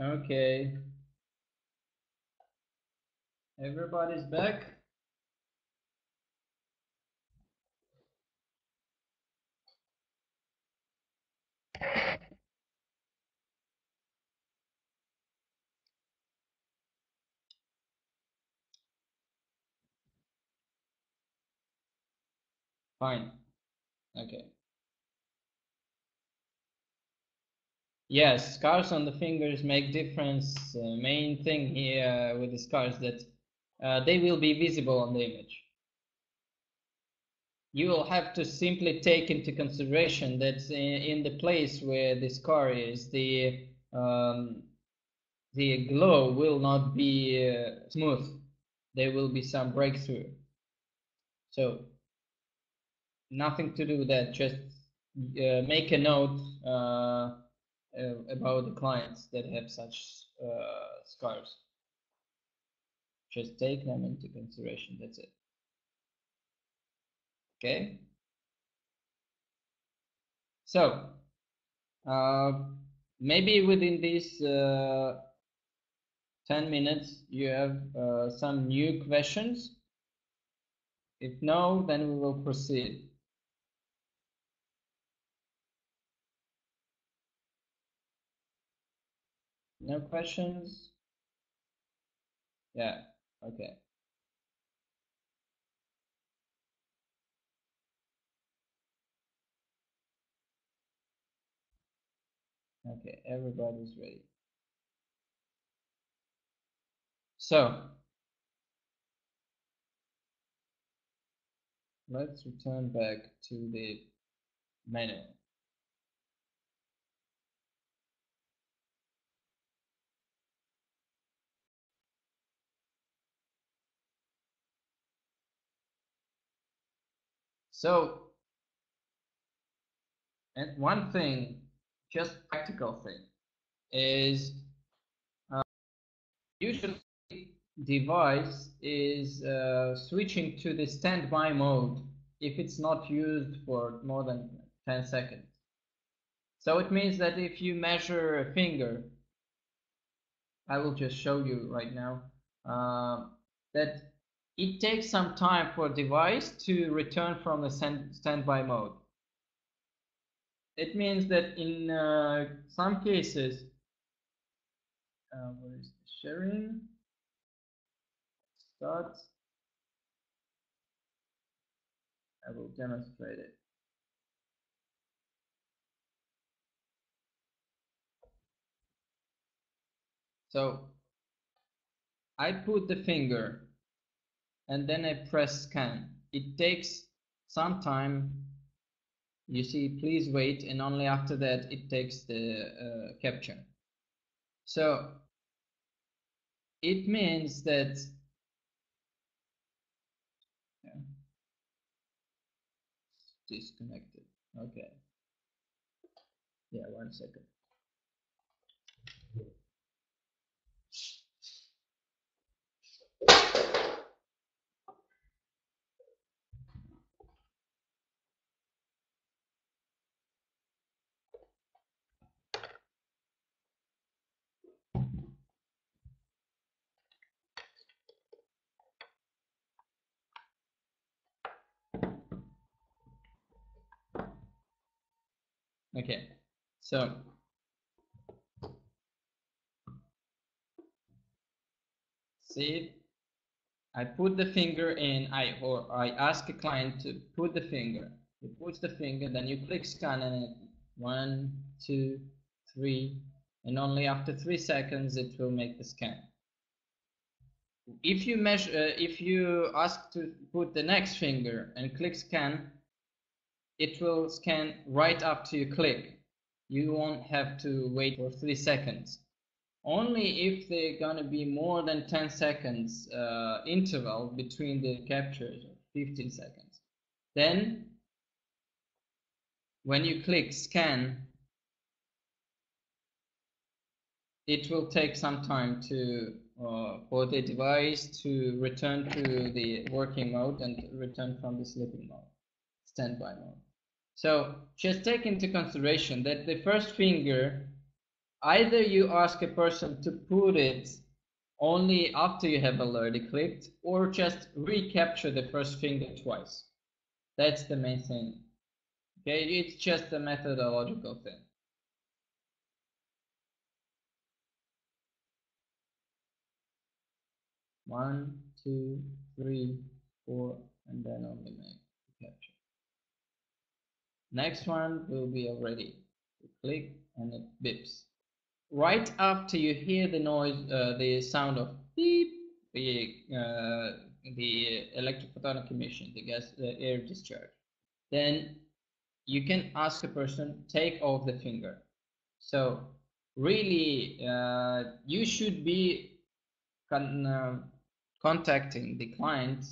[SPEAKER 1] Okay. Everybody's back. Fine. Okay. Yes, scars on the fingers make difference. Main thing here with the scars that they will be visible on the image. You will have to simply take into consideration that in the place where the scar is, the glow will not be smooth. There will be some breakthrough. So nothing to do with that. Just make a note about the clients that have such scars. Just take them into consideration. That's it. Okay. So maybe within these 10 minutes you have some new questions. If no, then we will proceed. No questions? Yeah, okay. Okay, everybody's ready. So, let's return back to the menu. So, and one thing, just practical thing, is usually device is switching to the standby mode if it's not used for more than 10 seconds. So it means that if you measure a finger, I will just show you right now, that it takes some time for device to return from the standby mode. It means that in some cases, where is the sharing? Start. I will demonstrate it. So I put the finger and then I press scan. It takes some time. You see, please wait, and only after that it takes the capture. So it means that disconnected. Okay. Yeah, 1 second. Okay, so see, I put the finger in, I ask a client to put the finger. He puts the finger, then you click scan, and 1, 2, 3, and only after 3 seconds it will make the scan. If you measure, if you ask to put the next finger and click scan, it will scan right up to your click. You won't have to wait for 3 seconds. Only if they're gonna be more than 10 seconds interval between the captures, 15 seconds. Then when you click scan, it will take some time to for the device to return to the working mode and return from the sleeping mode, standby mode. So just take into consideration that the first finger Either you ask a person to put it only after you have already clicked, or just recapture the first finger twice. That's the main thing. Okay, it's just a methodological thing. One, two, three, four, and then only make the capture. Next one will be already. You click and it beeps. Right after you hear the noise, the sound of beep, the electrophotonic emission, the gas, the air discharge, then you can ask a person take off the finger. So really, you should be contacting the client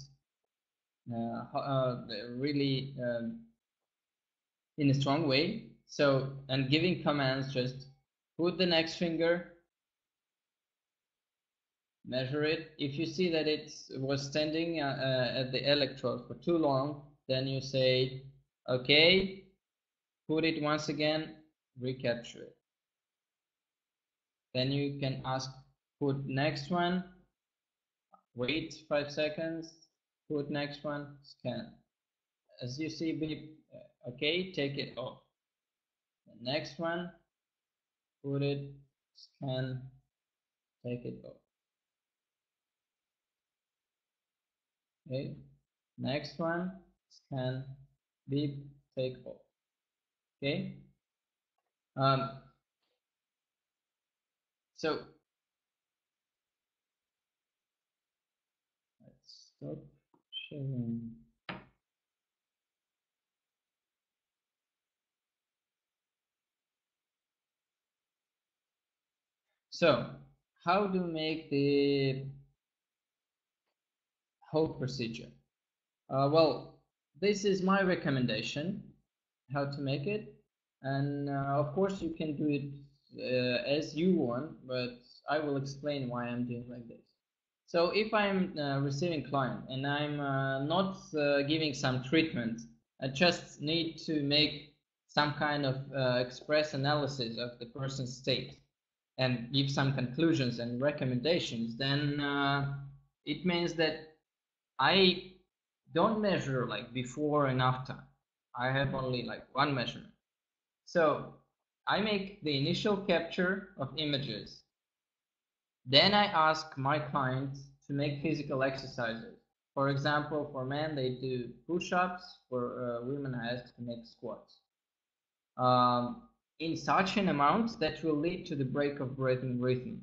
[SPEAKER 1] really in a strong way. So, and giving commands, just put the next finger, measure it. If you see that it was standing at the electrode for too long, then you say, okay, put it once again, recapture it. Then you can ask, put next one, wait 5 seconds, put next one, scan. As you see, beep, okay, take it off. The next one, put it, scan, take it off. Okay, next one, scan, beep, take off. Okay, so let's stop sharing. So, how to make the whole procedure? Well, this is my recommendation how to make it, and of course you can do it as you want, but I will explain why I'm doing like this. So if I'm receiving client and I'm not giving some treatment, I just need to make some kind of express analysis of the person's state and give some conclusions and recommendations, then it means that I don't measure like before and after. I have only like one measurement. So I make the initial capture of images. Then I ask my client to make physical exercises. For example, for men, they do push-ups. For women, I ask to make squats. In such an amount that will lead to the break of breathing rhythm.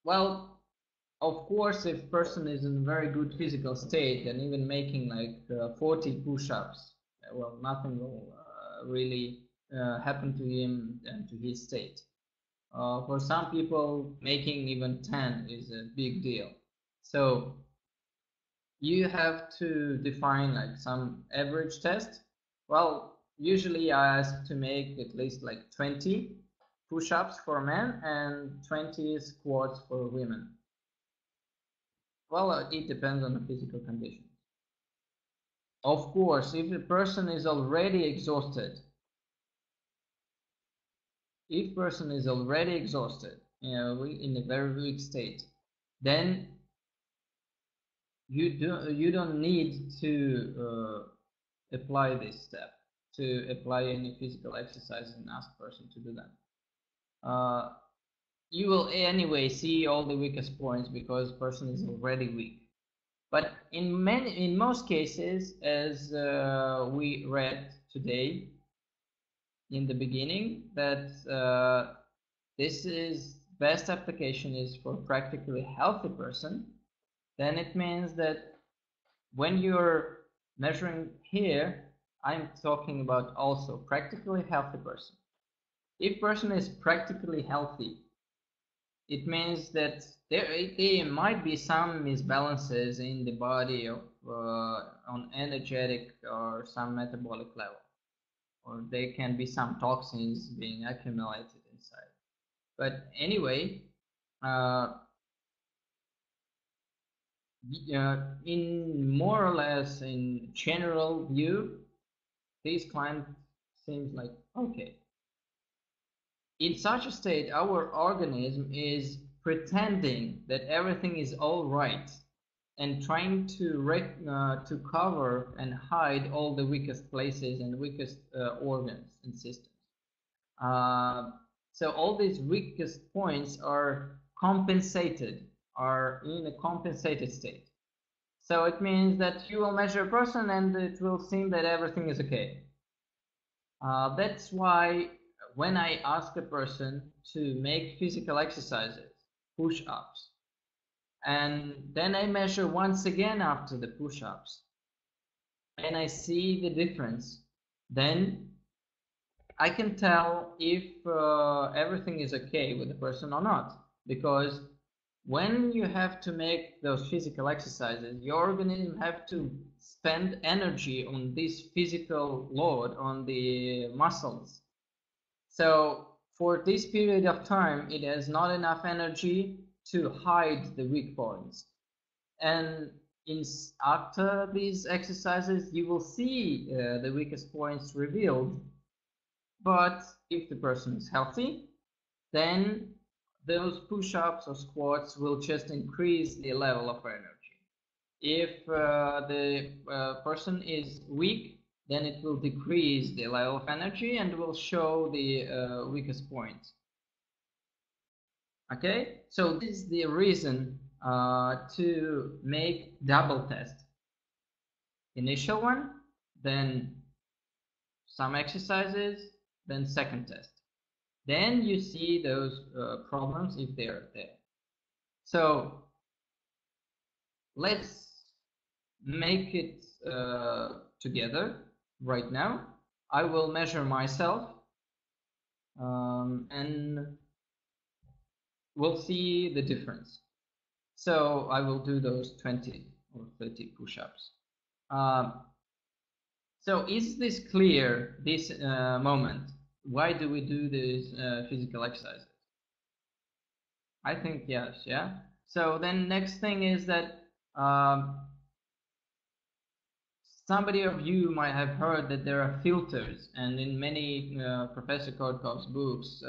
[SPEAKER 1] Well, of course, if person is in very good physical state and even making like 40 push-ups, well, nothing will really happen to him and to his state. For some people, making even 10 is a big deal. So you have to define like some average test. Well, usually I ask to make at least like 20 push-ups for men and 20 squats for women. Well, it depends on the physical condition. Of course, if the person is already exhausted, in a very weak state, then you don't need to apply this step, to apply any physical exercise and ask person to do that. You will anyway see all the weakest points because person is already weak. But in most cases, as we read today in the beginning, that this is best application is for practically healthy person, then it means that when you're measuring here, I'm talking about also practically healthy person. If person is practically healthy, it means that there might be some misbalances in the body of on energetic or some metabolic level, or there can be some toxins being accumulated inside. But anyway, in more or less in general view, this client seems like okay. in such a state, our organism is pretending that everything is all right and trying to cover and hide all the weakest places and weakest organs and systems. So all these weakest points are compensated, are in a compensated state. So it means that you will measure a person and it will seem that everything is okay. That's why when I ask a person to make physical exercises, push-ups, and then I measure once again after the push-ups, and I see the difference, then I can tell if everything is okay with the person or not. Because when you have to make those physical exercises, your organism have to spend energy on this physical load on the muscles. So for this period of time, it has not enough energy to hide the weak points. And after these exercises, you will see the weakest points revealed. But if the person is healthy, then those push-ups or squats will just increase the level of energy. If the person is weak, then it will decrease the level of energy and will show the weakest point. Okay, so this is the reason to make double test. Initial one, then some exercises, then second test. Then you see those problems if they are there. So let's make it together right now. I will measure myself and we'll see the difference. So I will do those 20 or 30 push-ups. So is this clear, this moment? Why do we do these physical exercises? I think yes, yeah. So then next thing is that somebody of you might have heard that there are filters, and in many Professor Korotkov's books,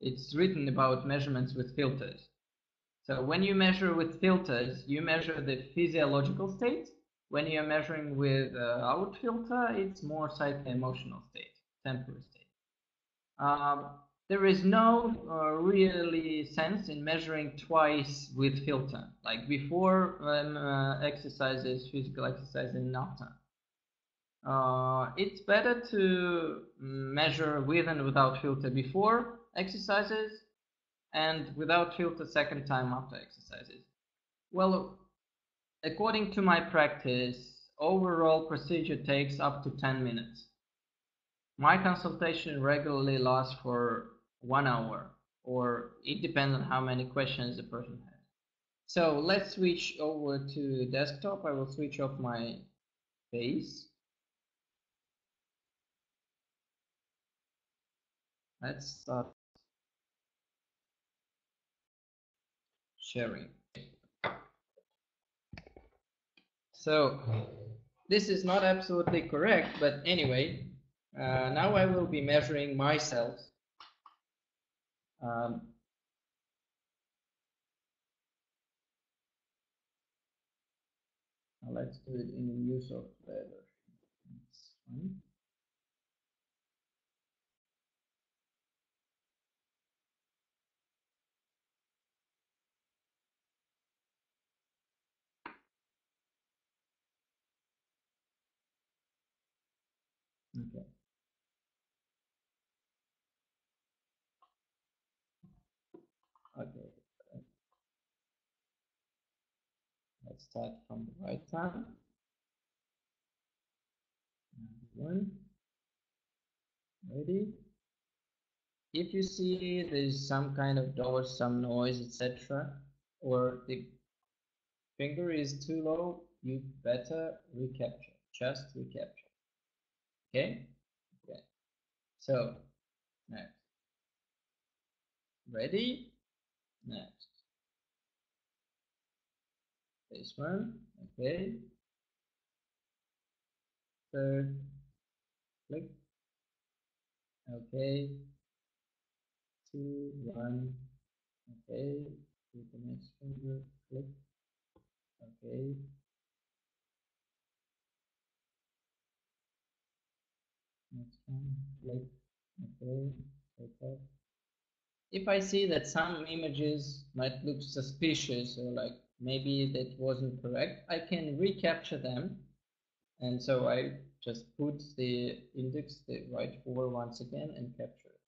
[SPEAKER 1] it's written about measurements with filters. So when you measure with filters, you measure the physiological state. When you're measuring with out filter, it's more psycho-emotional state, temporary state. There is no really sense in measuring twice with filter, like before exercises, physical exercise, and after. It's better to measure with and without filter before exercises and without filter second time after exercises. Well, according to my practice, overall procedure takes up to 10 minutes. My consultation regularly lasts for 1 hour, or it depends on how many questions the person has. So let's switch over to desktop. I will switch off my face. Let's start sharing. So this is not absolutely correct, but anyway, now I will be measuring myself. Let's do it in the new software version. Okay. Okay. Let's start from the right hand. One. Ready? If you see there's some kind of door, some noise, etc., or the finger is too low, you better recapture. Just recapture. Okay? Okay. So next. Ready? Next. This one. Okay. Third. Click. Okay. 2, 1. Okay. To the next finger. Click. Okay. Next one. Click. Okay. Okay. If I see that some images might look suspicious or like maybe that wasn't correct, I can recapture them. And so I just put the index, the right 4 once again and capture it.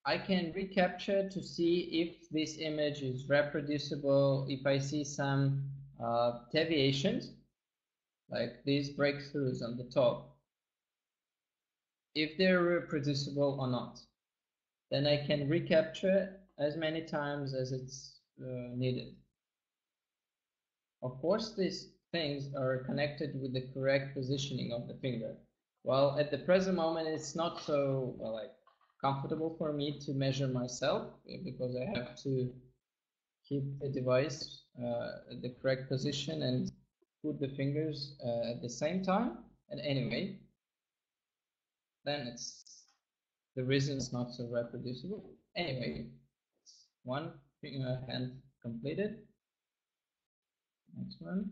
[SPEAKER 1] I can recapture to see if this image is reproducible, if I see some deviations, like these breakthroughs on the top, if they're reproducible or not. Then I can recapture as many times as it's needed. Of course, these things are connected with the correct positioning of the finger. Well, at the present moment, it's not so like comfortable for me to measure myself because I have to keep the device at the correct position and put the fingers at the same time. And anyway, then it's the reason is not so reproducible. Anyway, one hand completed. Next one.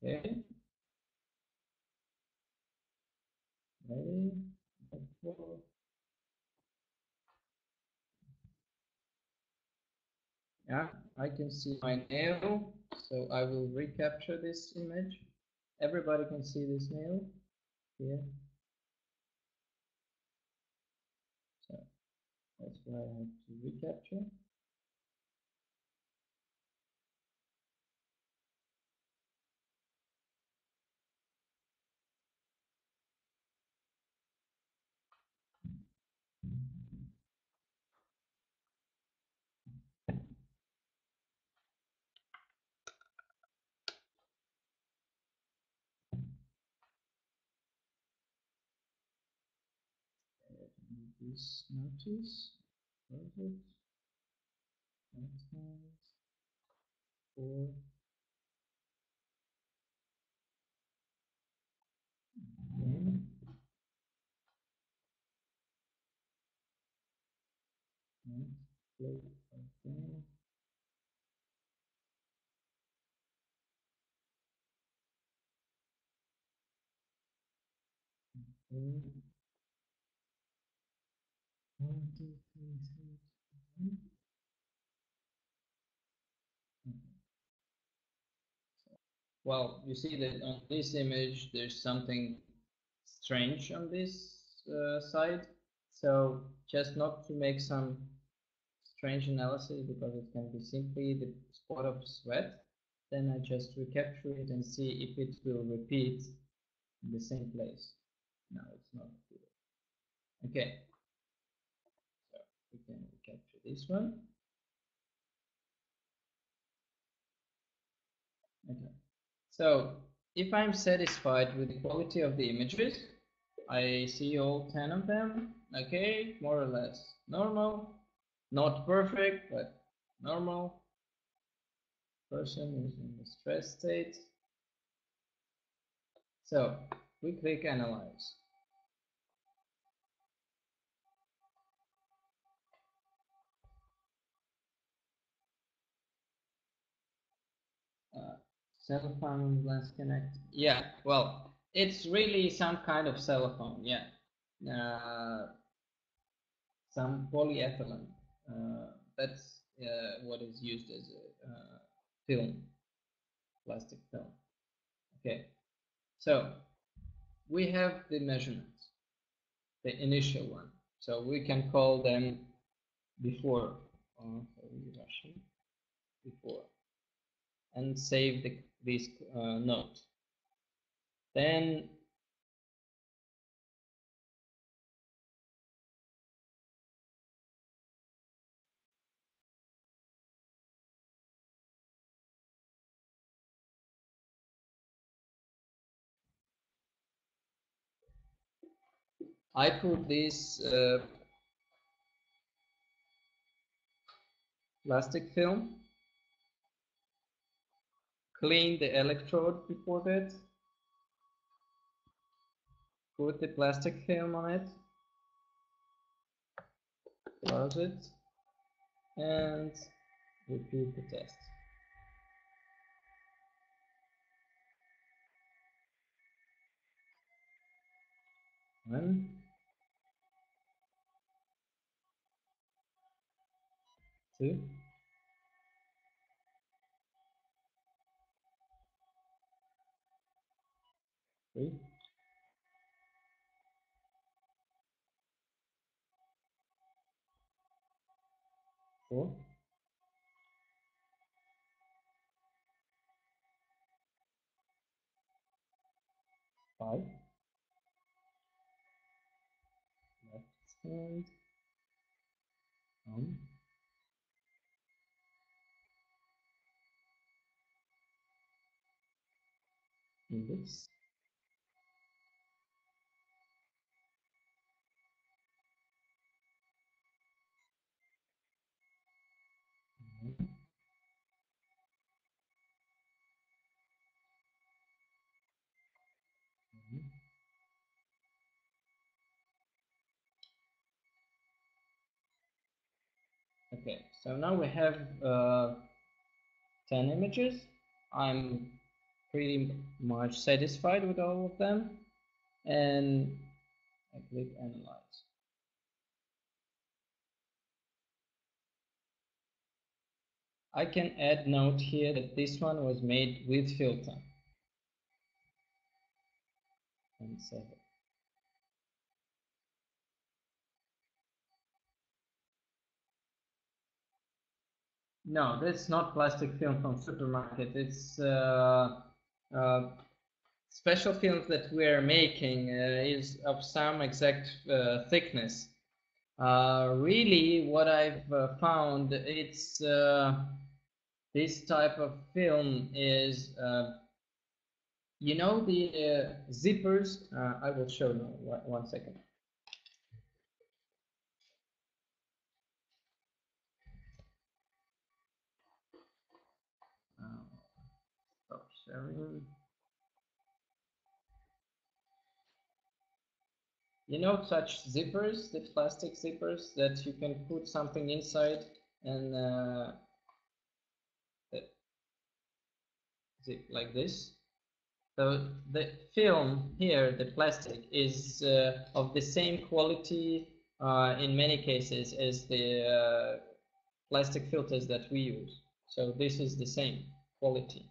[SPEAKER 1] Okay. Ready. Yeah, I can see my nail, so I will recapture this image. Everybody can see this nail here. So that's why I have to recapture. This notice. Perfect. Next one. 4. Okay. Next. Click. Okay. Okay. 1, 2, 3, 4. Well, you see that on this image, there's something strange on this side. So just not to make some strange analysis because it can be simply the spot of sweat, then I just recapture it and see if it will repeat in the same place. No, it's not good. Okay, so we can recapture this one. Okay, so if I'm satisfied with the quality of the images, I see all 10 of them. Okay, more or less normal, not perfect, but normal. Person is in the stress state. So we click analyze. Cell phone lens connect. Yeah, well, it's really some kind of cell phone. Yeah, some polyethylene. That's what is used as a film, plastic film. Okay, so we have the measurements, the initial one. So we can call them before, before, and save this note. Then I put this plastic film, clean the electrode before that, put the plastic film on it, close it, and repeat the test. One, two, three, 4, 5, left hand, on, index, Okay, so now we have 10 images. I'm pretty much satisfied with all of them, and I click analyze. I can add note here that this one was made with filter and save it. No, that's not plastic film from supermarket. It's special films that we are making is of some exact thickness. Really, what I've found, it's this type of film is, you know, the zippers. I will show you one second. Stop sharing. You know such zippers, the plastic zippers that you can put something inside and zip like this. So the film here, the plastic, is of the same quality in many cases as the plastic filters that we use. So this is the same quality,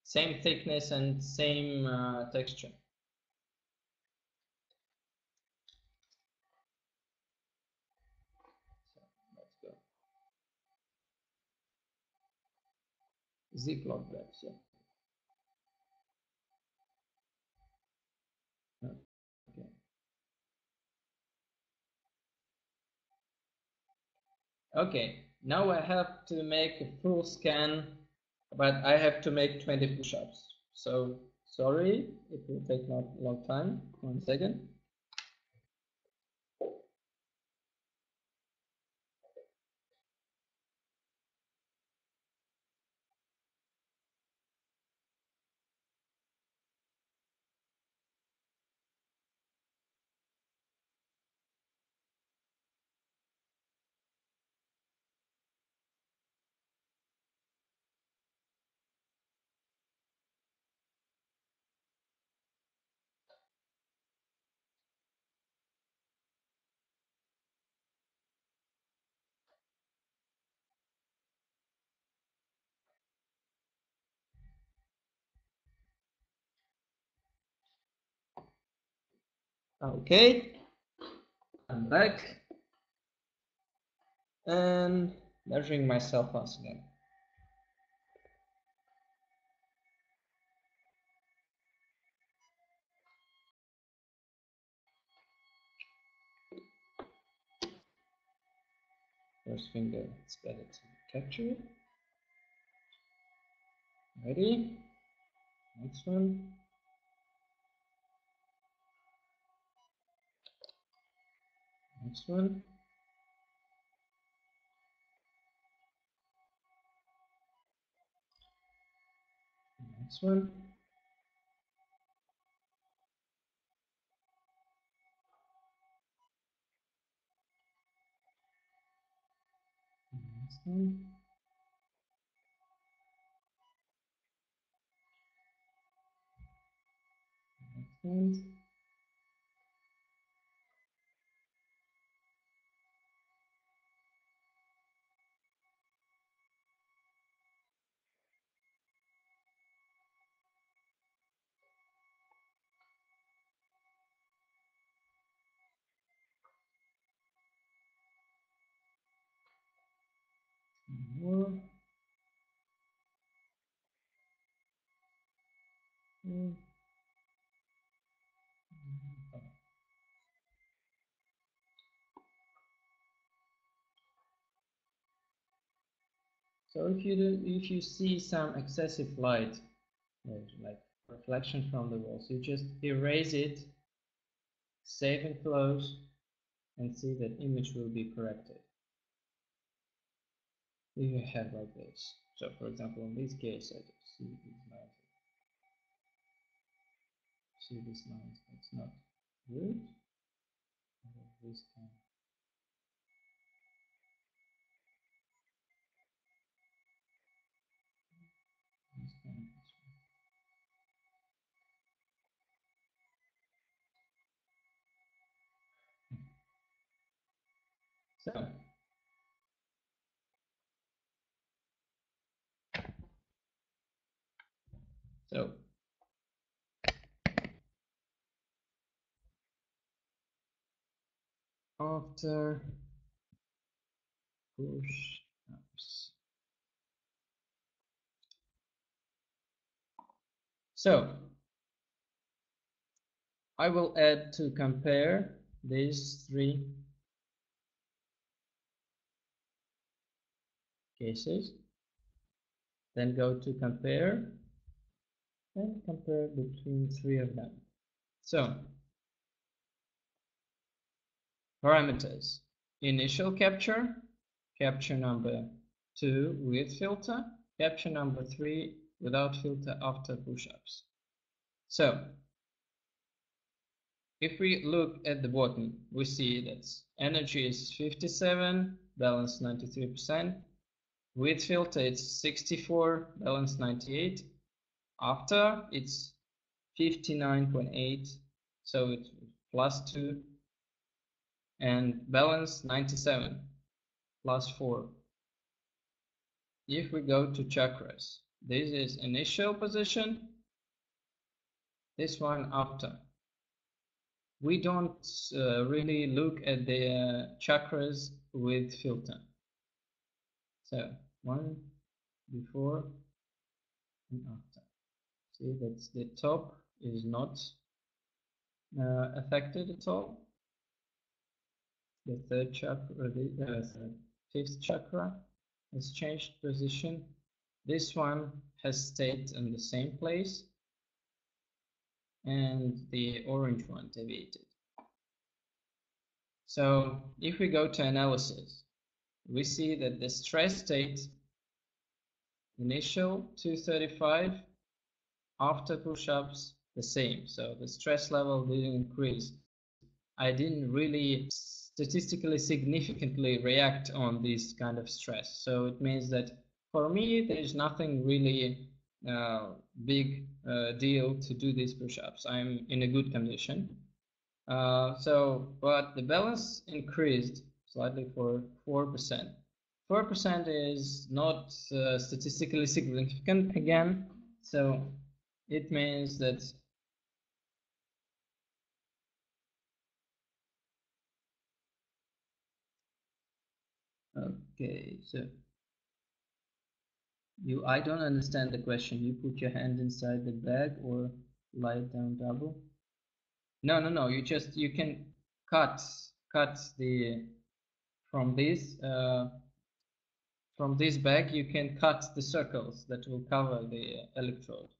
[SPEAKER 1] same thickness and same texture. So let's go. Ziploc bags, yeah. Okay. Okay, now I have to make a full scan, but I have to make 20 push-ups. So sorry, it will take not a long time. 1 second. Okay, I'm back and measuring myself once again. First finger, it's better to capture it. Ready? Next one. Next one. Next one. Next one. Next one. More. So if you see some excessive light, like reflection from the walls, you just erase it, save and close, and see that image will be corrected. If you have like this. So for example, in this case, I just see these lines. See these lines. That's not good. This kind. This kind. So after push ups. So I will add to compare these three cases, then go to compare and compare between three of them. So parameters: initial capture, capture number 2 with filter, capture number 3 without filter after push-ups. So if we look at the bottom, we see that energy is 57, balance 93%. With filter, it's 64, balance 98. After, it's 59.8, so it's +2. And balance 97, +4. If we go to chakras, this is initial position, this one after. We don't really look at the chakras with filter. So one before and after. See that the top is not affected at all. The third chakra, the fifth chakra has changed position. This one has stayed in the same place, and the orange one deviated. So if we go to analysis, we see that the stress state initial 235, after push-ups the same. So the stress level didn't increase. I didn't really statistically significantly react on this kind of stress. So it means that for me, there is nothing really big deal to do these push-ups. I'm in a good condition. But the balance increased slightly for 4%. 4% is not statistically significant again, so it means that okay, so I don't understand the question. You put your hand inside the bag or lie down double? No. You can cut the from this bag. You can cut the circles that will cover the electrode.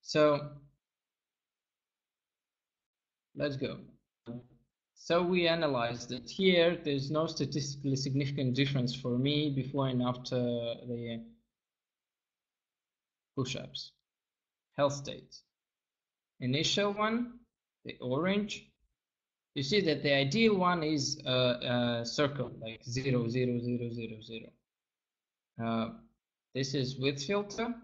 [SPEAKER 1] So let's go. So we analyzed it here. There's no statistically significant difference for me before and after the push-ups. Health state. Initial one, the orange. You see that the ideal one is a circle, like 0, 0, 0, 0, 0. This is with filter,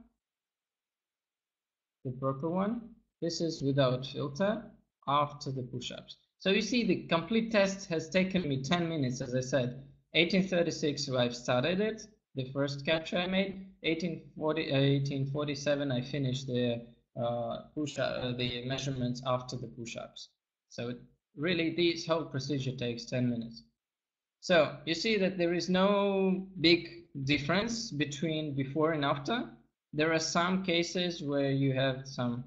[SPEAKER 1] the purple one. This is without filter after the push-ups. So you see the complete test has taken me 10 minutes, as I said. 1836 I've started it, the first capture I made. 1847 I finished the the measurements after the push-ups. So really this whole procedure takes 10 minutes. So you see that there is no big difference between before and after. There are some cases where you have some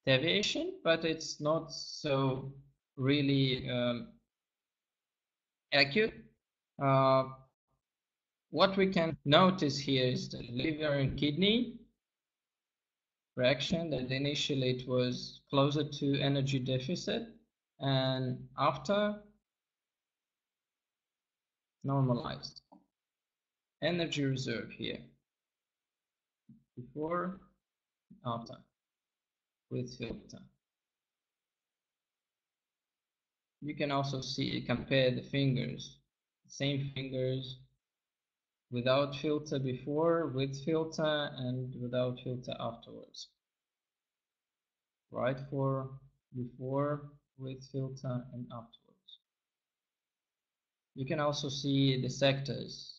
[SPEAKER 1] deviation, but it's not so really accurate. What we can notice here is the liver and kidney reaction, that initially it was closer to energy deficit, and after normalized. Energy reserve here, before, after, with filter. You can also compare the fingers, same fingers, without filter before, with filter, and without filter afterwards. Right for before, with filter, and afterwards. You can also see the sectors.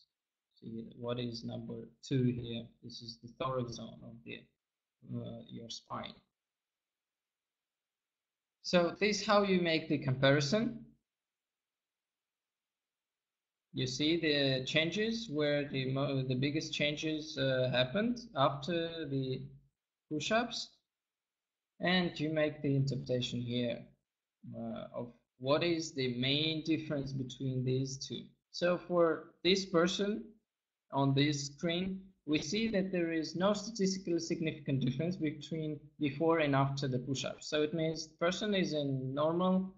[SPEAKER 1] See what is number 2 here. This is the thorax zone of the your spine. So this is how you make the comparison. You see the changes where the biggest changes happened after the push-ups, and you make the interpretation here of what is the main difference between these two. So for this person on this screen, we see that there is no statistically significant difference between before and after the push-ups. So it means the person is in normal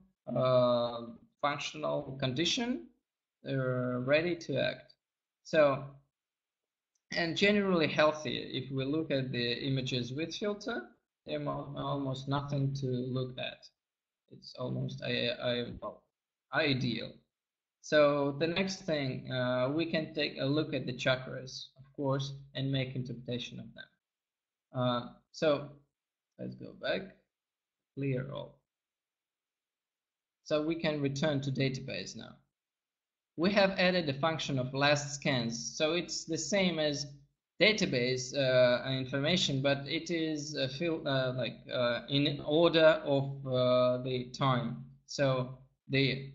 [SPEAKER 1] functional condition, ready to act. So, and generally healthy. If we look at the images with filter, they're almost nothing to look at. It's almost ideal. So the next thing, we can take a look at the chakras, of course, and make interpretation of them. So let's go back, clear all. So we can return to database now. We have added the function of last scans. So it's the same as database information, but it is in order of the time. So the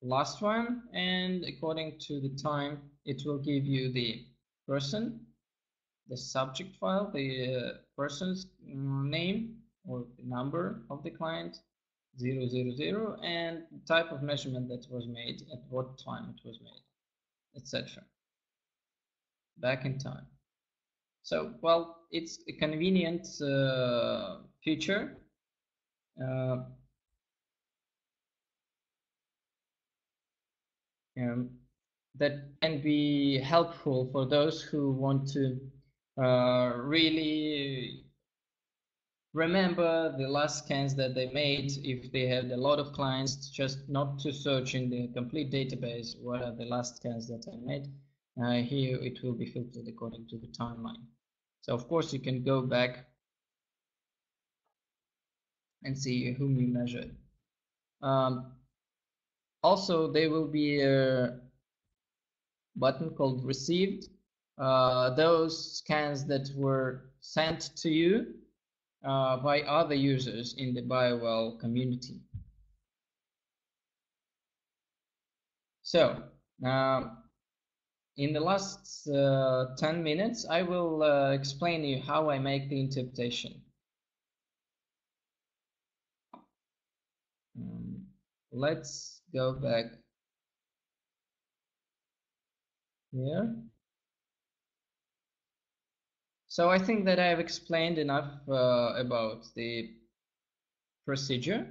[SPEAKER 1] last one, and according to the time, it will give you the person, the subject file, the person's name or the number of the client, 000, and the type of measurement that was made, at what time it was made, etc. Back in time. So, well, it's a convenient feature. That can be helpful for those who want to really remember the last scans that they made. If they had a lot of clients, just not to search in the complete database what are the last scans that I made. Here it will be filtered according to the timeline. So of course you can go back and see whom you measured. Also, there will be a button called received. Those scans that were sent to you by other users in the Bio-Well community. So in the last 10 minutes, I will explain you how I make the interpretation. Let's go back here. So I think that I have explained enough about the procedure.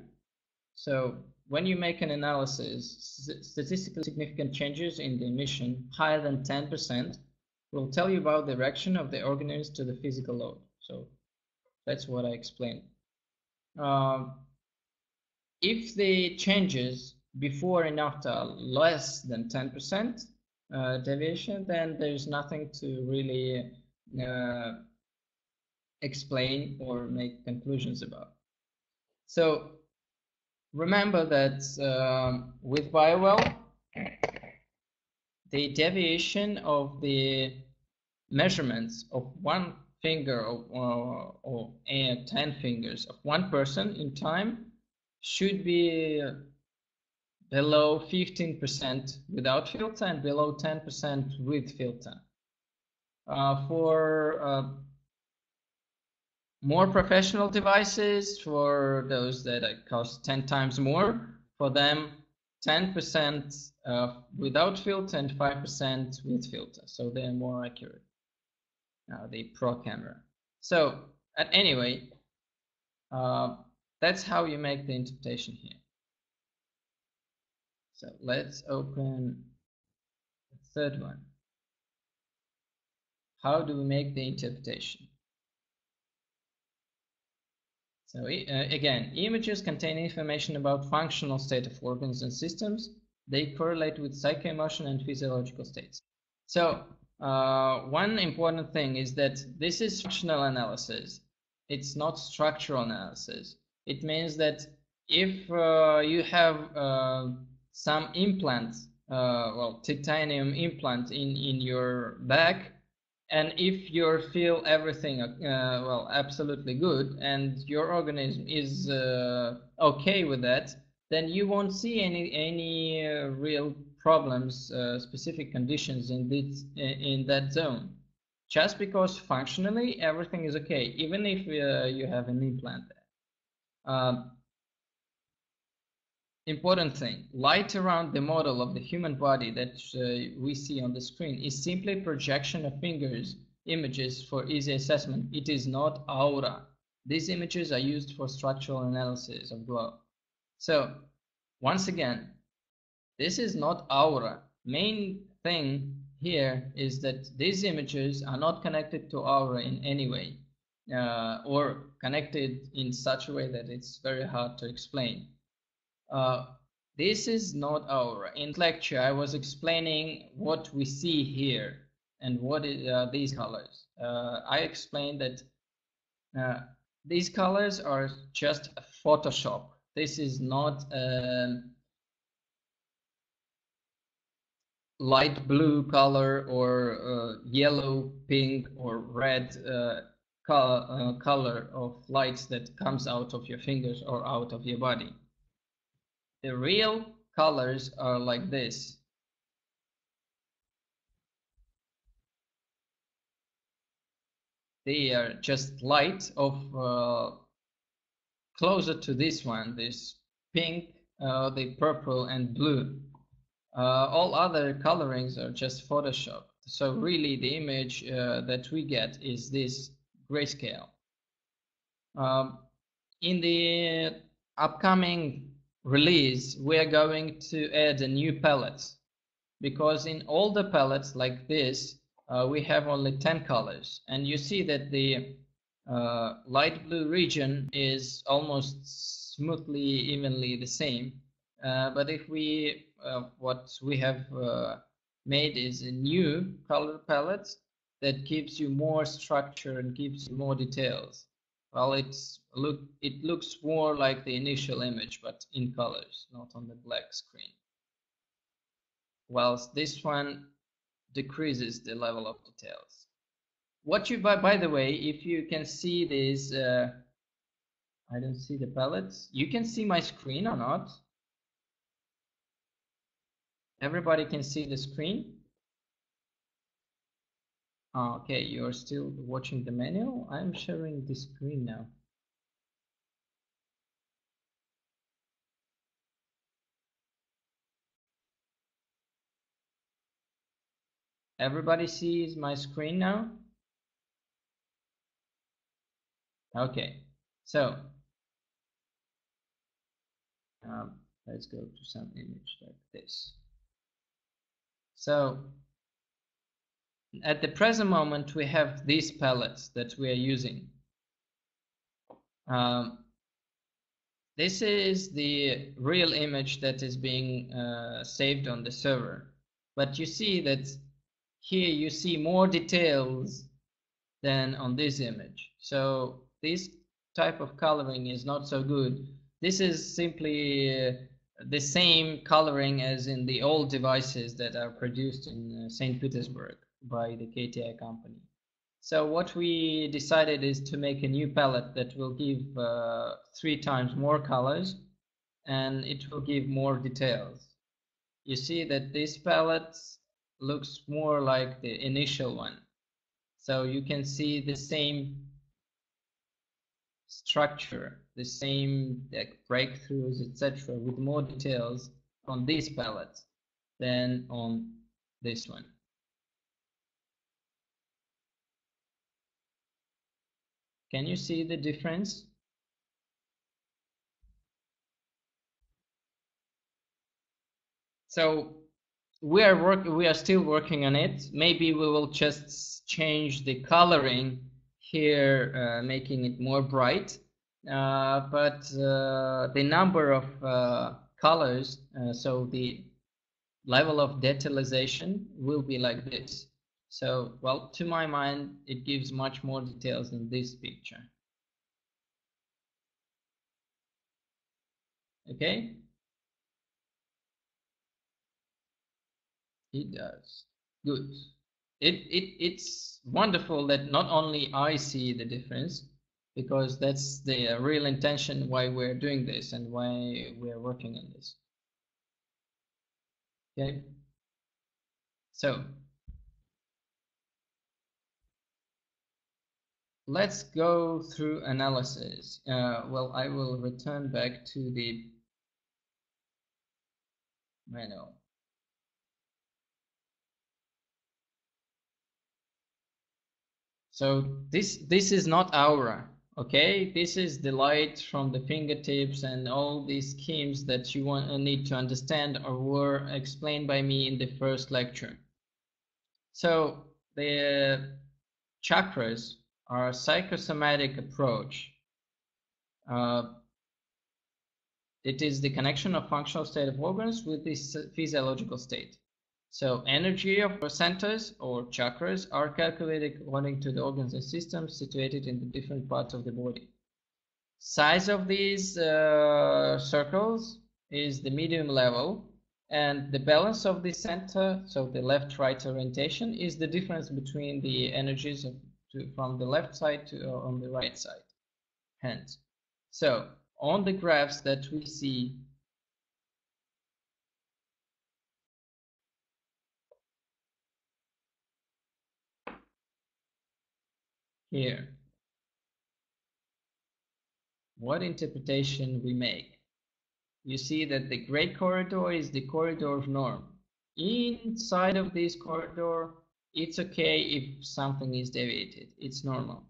[SPEAKER 1] So when you make an analysis, statistically significant changes in the emission higher than 10% will tell you about the reaction of the organism to the physical load. So that's what I explained. If the changes before and after are less than 10% deviation, then there's nothing to really explain or make conclusions about. So remember that with Bio-Well, the deviation of the measurements of one finger or 10 fingers of one person in time should be below 15% without filter and below 10% with filter. For more professional devices, for those that cost 10 times more, for them 10% without filter and 5% with filter, so they're more accurate. The Pro camera. So anyway, that's how you make the interpretation here. So let's open the third one. How do we make the interpretation? So again, images contain information about functional state of organs and systems. They correlate with psycho-emotional and physiological states. So one important thing is that this is functional analysis. It's not structural analysis. It means that if you have some implant, well, titanium implant in your back, and if you feel everything well, absolutely good, and your organism is okay with that, then you won't see any real problems, specific conditions in that zone, just because functionally everything is okay, even if you have an implant there. Important thing, light around the model of the human body that we see on the screen is simply projection of fingers images for easy assessment. It is not aura. These images are used for structural analysis of glow. So once again, this is not aura. Main thing here is that these images are not connected to aura in any way, or connected in such a way that it's very hard to explain. This is not aura. In lecture, I was explaining what we see here and what is these colors. I explained that these colors are just a Photoshop. This is not light blue color or yellow, pink, or red color of lights that comes out of your fingers or out of your body. The real colors are like this. They are just light of closer to this one, this pink, the purple and blue. All other colorings are just Photoshop. So really the image that we get is this grayscale. In the upcoming release, we are going to add a new palette, because in all the palettes like this, we have only 10 colors, and you see that the light blue region is almost smoothly, evenly the same. But if we, what we have made is a new color palette that gives you more structure and gives you more details. Well, it looks more like the initial image, but in colors, not on the black screen. Whilst this one decreases the level of details. What you, by the way, if you can see this, I don't see the palettes. You can see my screen or not? Everybody can see the screen? Okay, you're still watching the menu. I'm sharing the screen now. Everybody sees my screen now? Okay, so Let's go to some image like this. So at the present moment, we have these palettes that we are using. This is the real image that is being saved on the server. But you see that here you see more details than on this image. So this type of coloring is not so good. This is simply the same coloring as in the old devices that are produced in St. Petersburg by the KTI company. So what we decided is to make a new palette that will give 3 times more colors, and it will give more details. You see that this palette looks more like the initial one. So you can see the same structure, the same breakthroughs, etc., with more details on this palette than on this one. Can you see the difference? So we are still working on it. Maybe we will just change the coloring here, making it more bright. But the number of colors, so the level of detailization will be like this. So, well, to my mind, it gives much more details than this picture. Okay? It does. Good. It's wonderful that not only I see the difference, because that's the real intention why we're doing this and why we're working on this. Okay? So, let's go through analysis. Well, I will return back to the manual. So this is not aura, okay? This is the light from the fingertips and all these schemes that you need to understand or were explained by me in the first lecture. So the chakras are a psychosomatic approach. It is the connection of functional state of organs with this physiological state. So energy of centers or chakras are calculated according to the organs and systems situated in the different parts of the body. Size of these circles is the medium level, and the balance of the center, so the left-right orientation, is the difference between the energies from the left side to on the right side. Hence, so on the graphs that we see here, what interpretation we make? You see that the gray corridor is the corridor of norm. Inside of this corridor, it's okay if something is deviated. It's normal.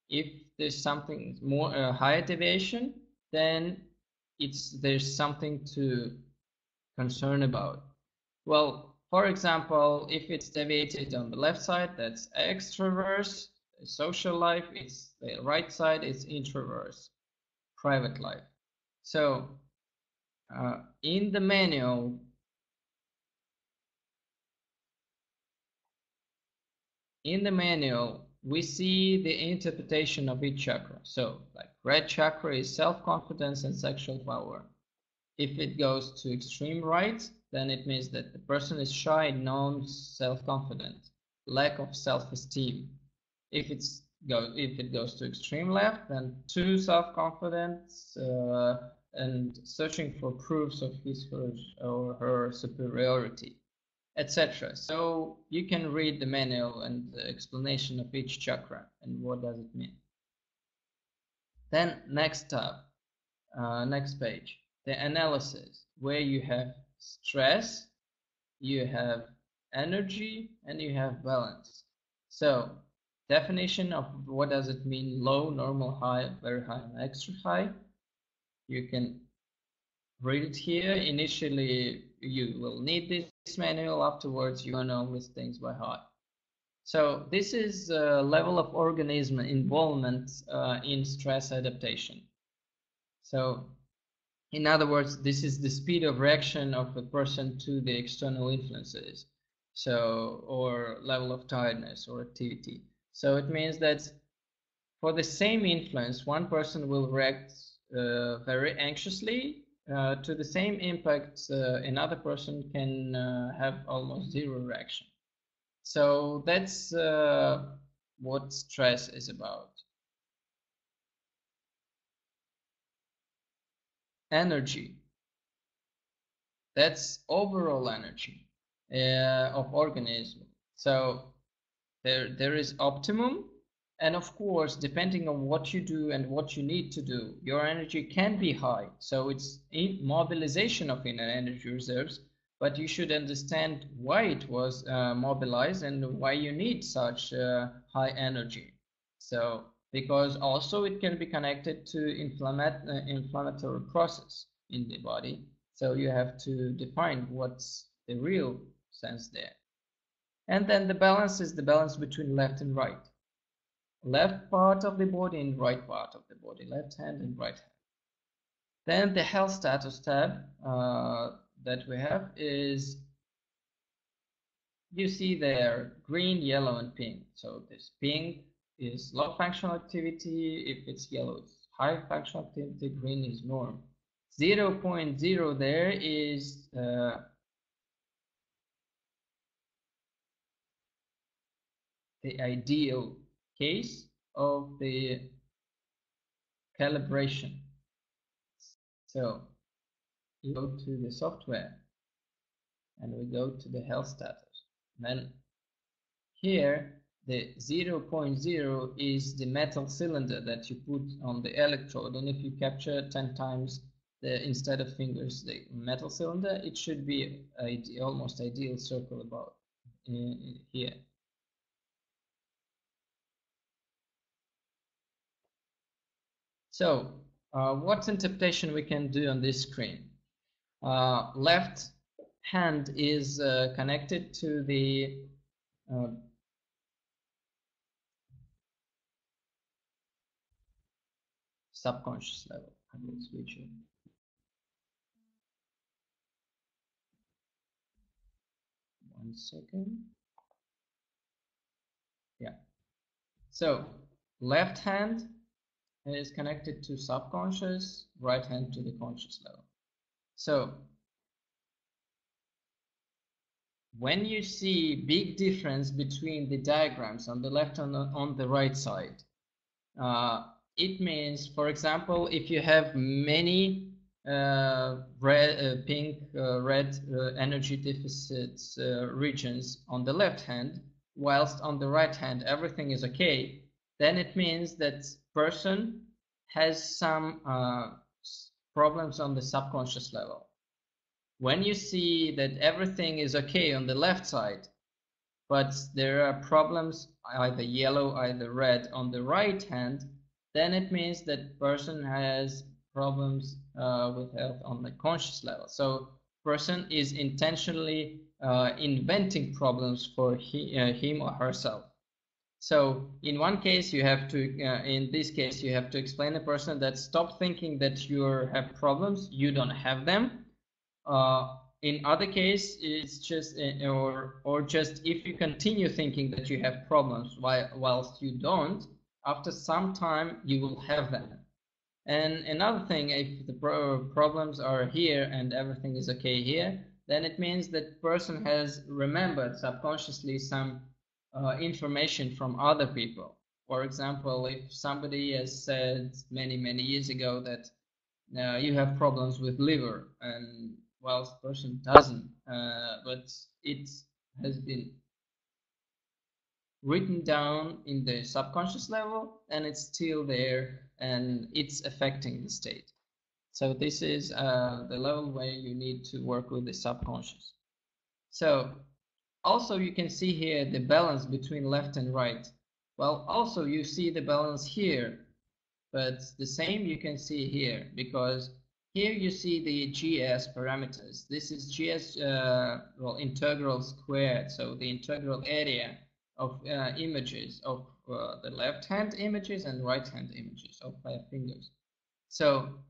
[SPEAKER 1] If there's something more higher deviation, then there's something to concern about. Well, for example, if it's deviated on the left side, that's extroverse, social life. It's the right side, it's introverse, private life. So in the manual, we see the interpretation of each chakra. So, like red chakra is self-confidence and sexual power. If it goes to extreme right, then it means that the person is shy, non-self-confident, lack of self-esteem. If it goes to extreme left, then too self-confident and searching for proofs of his or her superiority, etc. So you can read the manual and the explanation of each chakra and what does it mean. Then next page, the analysis, where you have stress, you have energy, and you have balance. So definition of what does it mean: low, normal, high, very high, and extra high. You can read it here. Initially, you will need this manual. Afterwards, you know all these things by heart. So this is a level of organism involvement in stress adaptation. So in other words, this is the speed of reaction of a person to the external influences, so, or level of tiredness or activity. So it means that for the same influence, one person will react very anxiously to the same impact. Another person can have almost zero reaction. So that's what stress is about. Energy. That's overall energy of organism. So there is optimum, and of course, depending on what you do and what you need to do, your energy can be high. So it's mobilization of inner energy reserves, but you should understand why it was mobilized and why you need such high energy. So because also it can be connected to inflammatory process in the body. So you have to define what's the real sense there. And then the balance is the balance between left and right. Left part of the body and right part of the body, left hand and right hand. Then the health status tab that we have is, you see there, green, yellow, and pink. So this pink is low functional activity. If it's yellow, it's high functional activity. Green is norm. 0.0 there is the ideal case of the calibration. So you go to the software and we go to the health status. Then here the 0.0 is the metal cylinder that you put on the electrode, and if you capture 10 times instead of fingers the metal cylinder, it should be almost ideal circle about here. So what interpretation we can do on this screen? Left hand is connected to the subconscious level. I will switch it. One second. Yeah. So left hand is connected to subconscious, right hand to the conscious level. So when you see big difference between the diagrams on the left and on the right side, it means, for example, if you have many pink, red energy deficit regions on the left hand, whilst on the right hand everything is okay, then it means that person has some problems on the subconscious level. When you see that everything is okay on the left side, but there are problems, either yellow, either red, on the right hand, then it means that person has problems with health on the conscious level. So person is intentionally inventing problems for him or herself. So in one case you have to, in this case you have to explain to the person that stop thinking that you have problems, you don't have them. In other case, it's just or just if you continue thinking that you have problems whilst you don't, after some time you will have them. And another thing, if the problems are here and everything is okay here, then it means that person has remembered subconsciously some information from other people. For example, if somebody has said many years ago that you have problems with liver, and whilst person doesn't, but it has been written down in the subconscious level and it's still there and it's affecting the state. So this is the level where you need to work with the subconscious. So also you can see here the balance between left and right. Well, also you see the balance here, but the same you can see here, because Here you see the GS parameters. This is GS, well, integral squared, so the integral area of images of the left-hand images and right-hand images of 5 fingers. So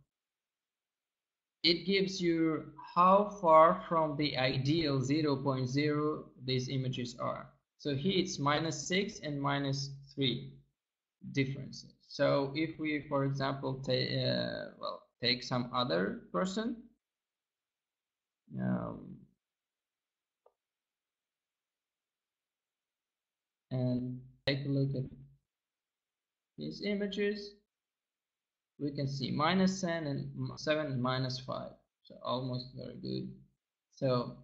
[SPEAKER 1] it gives you how far from the ideal 0.0 these images are. So here it's -6 and -3 differences. So if we, for example, take some other person, and take a look at these images, we can see -10 and 7 and -5, so almost very good. So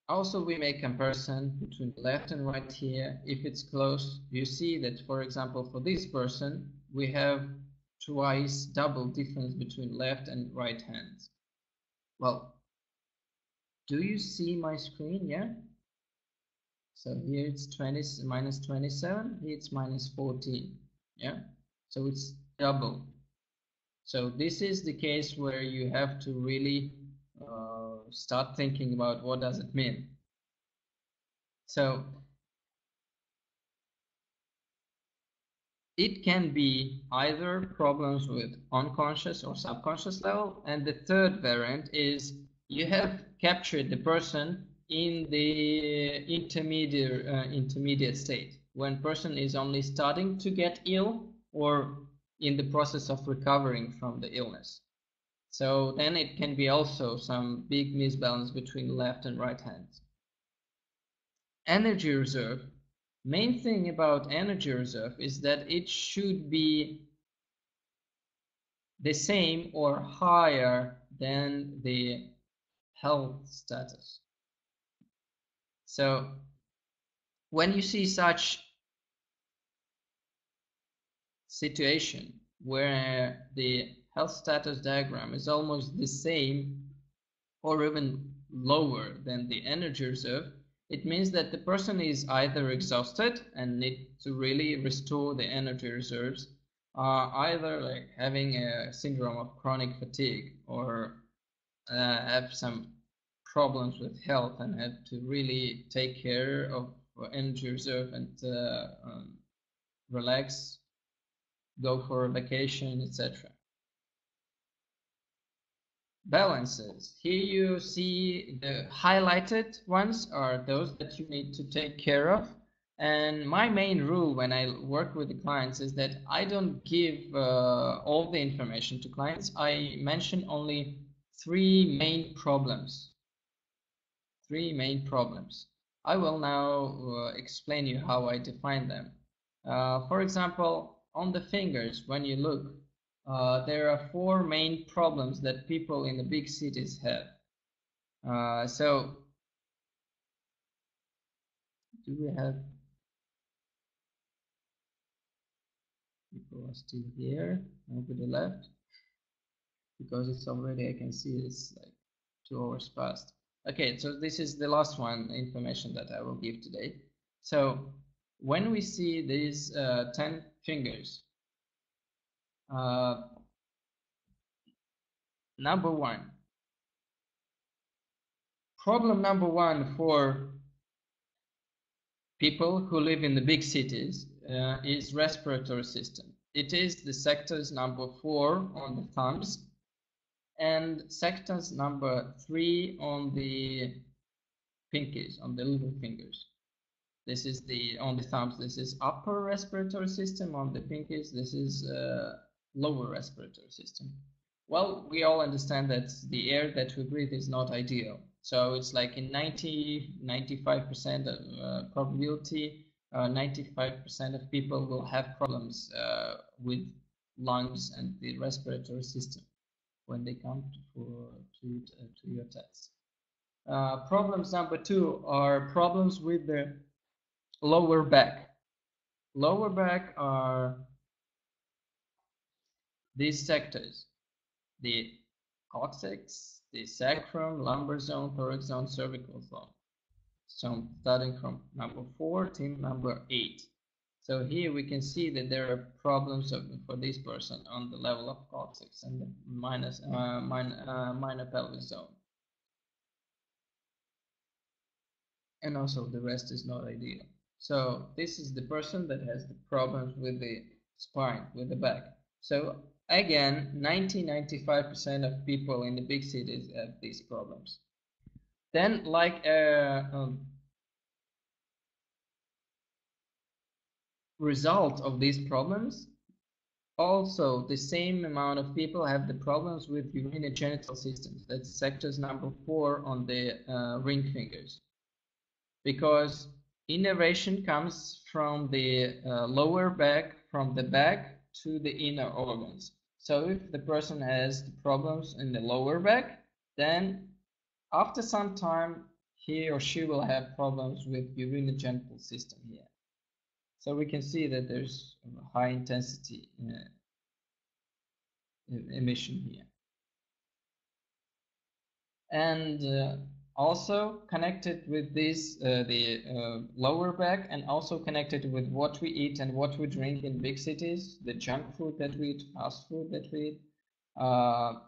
[SPEAKER 1] also we make comparison between left and right here. If it's close, you see that, for example, for this person, we have twice double difference between left and right hands. Well, do you see my screen? Yeah. So here it's -27, here it's -14. Yeah. So it's double. So this is the case where you have to really start thinking about what does it mean. So it can be either problems with unconscious or subconscious level, and the third variant is you have captured the person in the intermediate state, when person is only starting to get ill or in the process of recovering from the illness. So then it can be also some big misbalance between left and right hands. Energy reserve. Main thing about energy reserve is that it should be the same or higher than the health status. So when you see such situation where the health status diagram is almost the same or even lower than the energy reserve, it means that the person is either exhausted and need to really restore the energy reserves, either like having a syndrome of chronic fatigue, or have some problems with health and have to really take care of energy reserve and relax, go for a vacation, etc. Balances. Here you see the highlighted ones are those that you need to take care of. And my main rule when I work with the clients is that I don't give all the information to clients. I mention only 3 main problems. 3 main problems. I will now explain you how I define them. For example, on the fingers, when you look, there are 4 main problems that people in the big cities have. So, do we have people are still here? Nobody left? Because it's already, I can see it's like 2 hours past. Okay, so this is the last one information that I will give today. So, when we see these 10 fingers, number 1. Problem number 1 for people who live in the big cities is respiratory system. It is the sectors number 4 on the thumbs and sectors number 3 on the pinkies, on the little fingers. This is on the thumbs, this is upper respiratory system. On the pinkies, this is lower respiratory system. Well, we all understand that the air that we breathe is not ideal. So it's like in 95% of probability, 95% of people will have problems with lungs and the respiratory system when they come to your test. Problems number 2 are problems with the lower back. Lower back are these sectors: the coccyx, the sacrum, lumbar zone, thorax zone, cervical zone. So starting from number 4 till number 8. So here we can see that there are problems for this person on the level of coccyx and the minor pelvic zone. And also the rest is not ideal. So this is the person that has the problems with the spine, with the back. So again, 95% of people in the big cities have these problems. Then like result of these problems, also the same amount of people have the problems with urinogenital systems. That's sectors number 4 on the ring fingers. Because innervation comes from the lower back, from the back to the inner organs. So if the person has the problems in the lower back, then after some time he or she will have problems with urinogenital system here. So we can see that there's a high intensity emission here. And also connected with this, the lower back, and also connected with what we eat and what we drink in big cities, the junk food that we eat, fast food that we eat,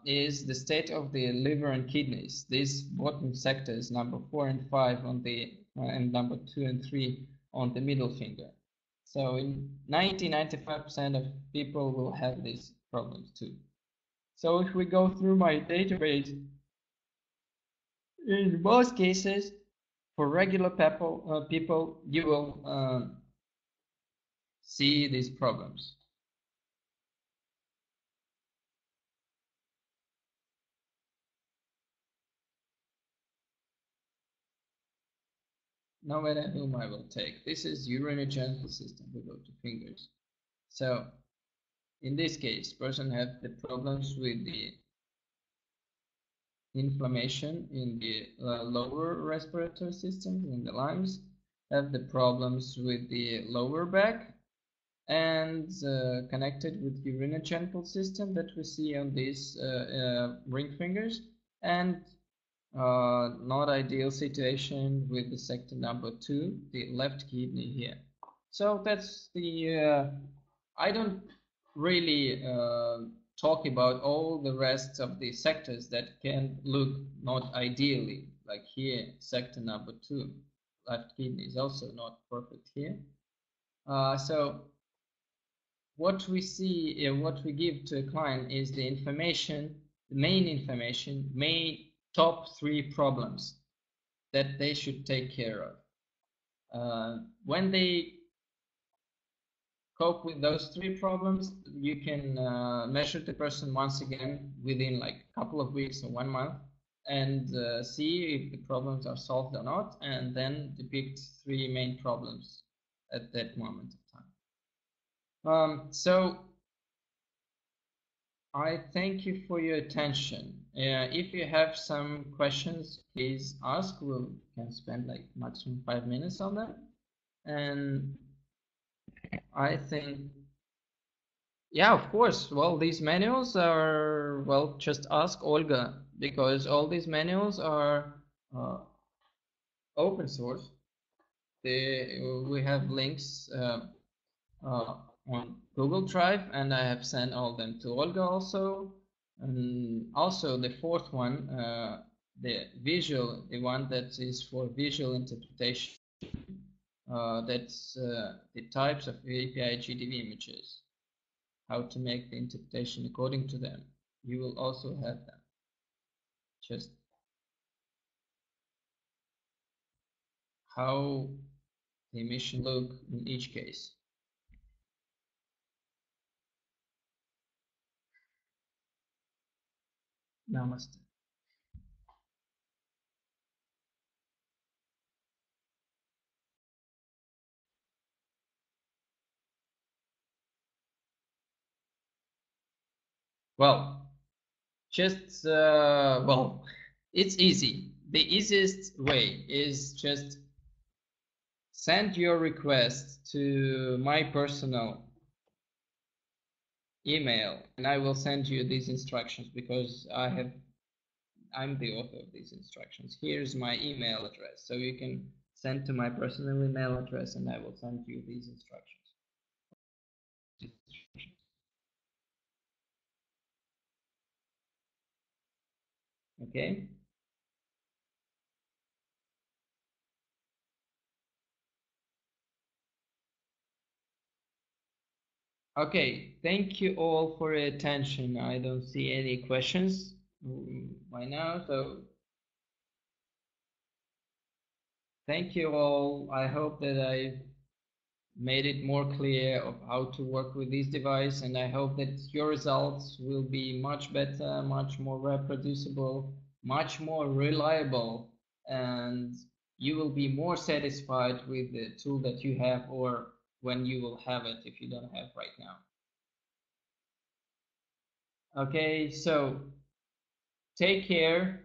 [SPEAKER 1] is the state of the liver and kidneys. These bottom sectors, number 4 and 5 on the, and number 2 and 3 on the middle finger. So in 95% of people will have these problems too. So if we go through my database, in most cases, for regular people, you will see these problems. No matter whom I will take. This is urinogenital system. We go to fingers. So in this case, person have the problems with the inflammation in the lower respiratory system, in the lungs, have the problems with the lower back, and connected with urinogenital system that we see on these ring fingers, and not ideal situation with the sector number 2, the left kidney here. So that's the I don't really talk about all the rest of the sectors that can look not ideally, like here, sector number 2, left kidney is also not perfect here. So what we see, what we give to a client is the information, the main information, top 3 problems that they should take care of. When they cope with those 3 problems, you can measure the person once again within like a couple of weeks or 1 month, and see if the problems are solved or not, and then depict 3 main problems at that moment of time. So I thank you for your attention. If you have some questions, please ask. We can spend like maximum 5 minutes on them. And I think, yeah, of course. Well, these manuals are, well, just ask Olga, because all these manuals are open source. We have links on Google Drive, and I have sent all them to Olga also. And also the 4th one, the visual, the one that is for visual interpretation, that's the types of API GDV images, how to make the interpretation according to them. You will also have them. Just how the emission look in each case. Namaste. Well, just, well, it's easy. The easiest way is just send your request to my personal email, and I will send you these instructions, because I'm the author of these instructions. Here's my email address, so you can send to my personal email address, and I will send you these instructions. Okay. Okay, thank you all for your attention. I don't see any questions by now, so thank you all. I hope that I made it more clear of how to work with this device, and I hope that your results will be much better, much more reproducible, much more reliable, and you will be more satisfied with the tool that you have, or when you will have it if you don't have right now. Okay, so take care.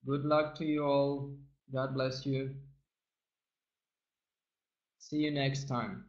[SPEAKER 1] Good luck to you all. God bless you. See you next time.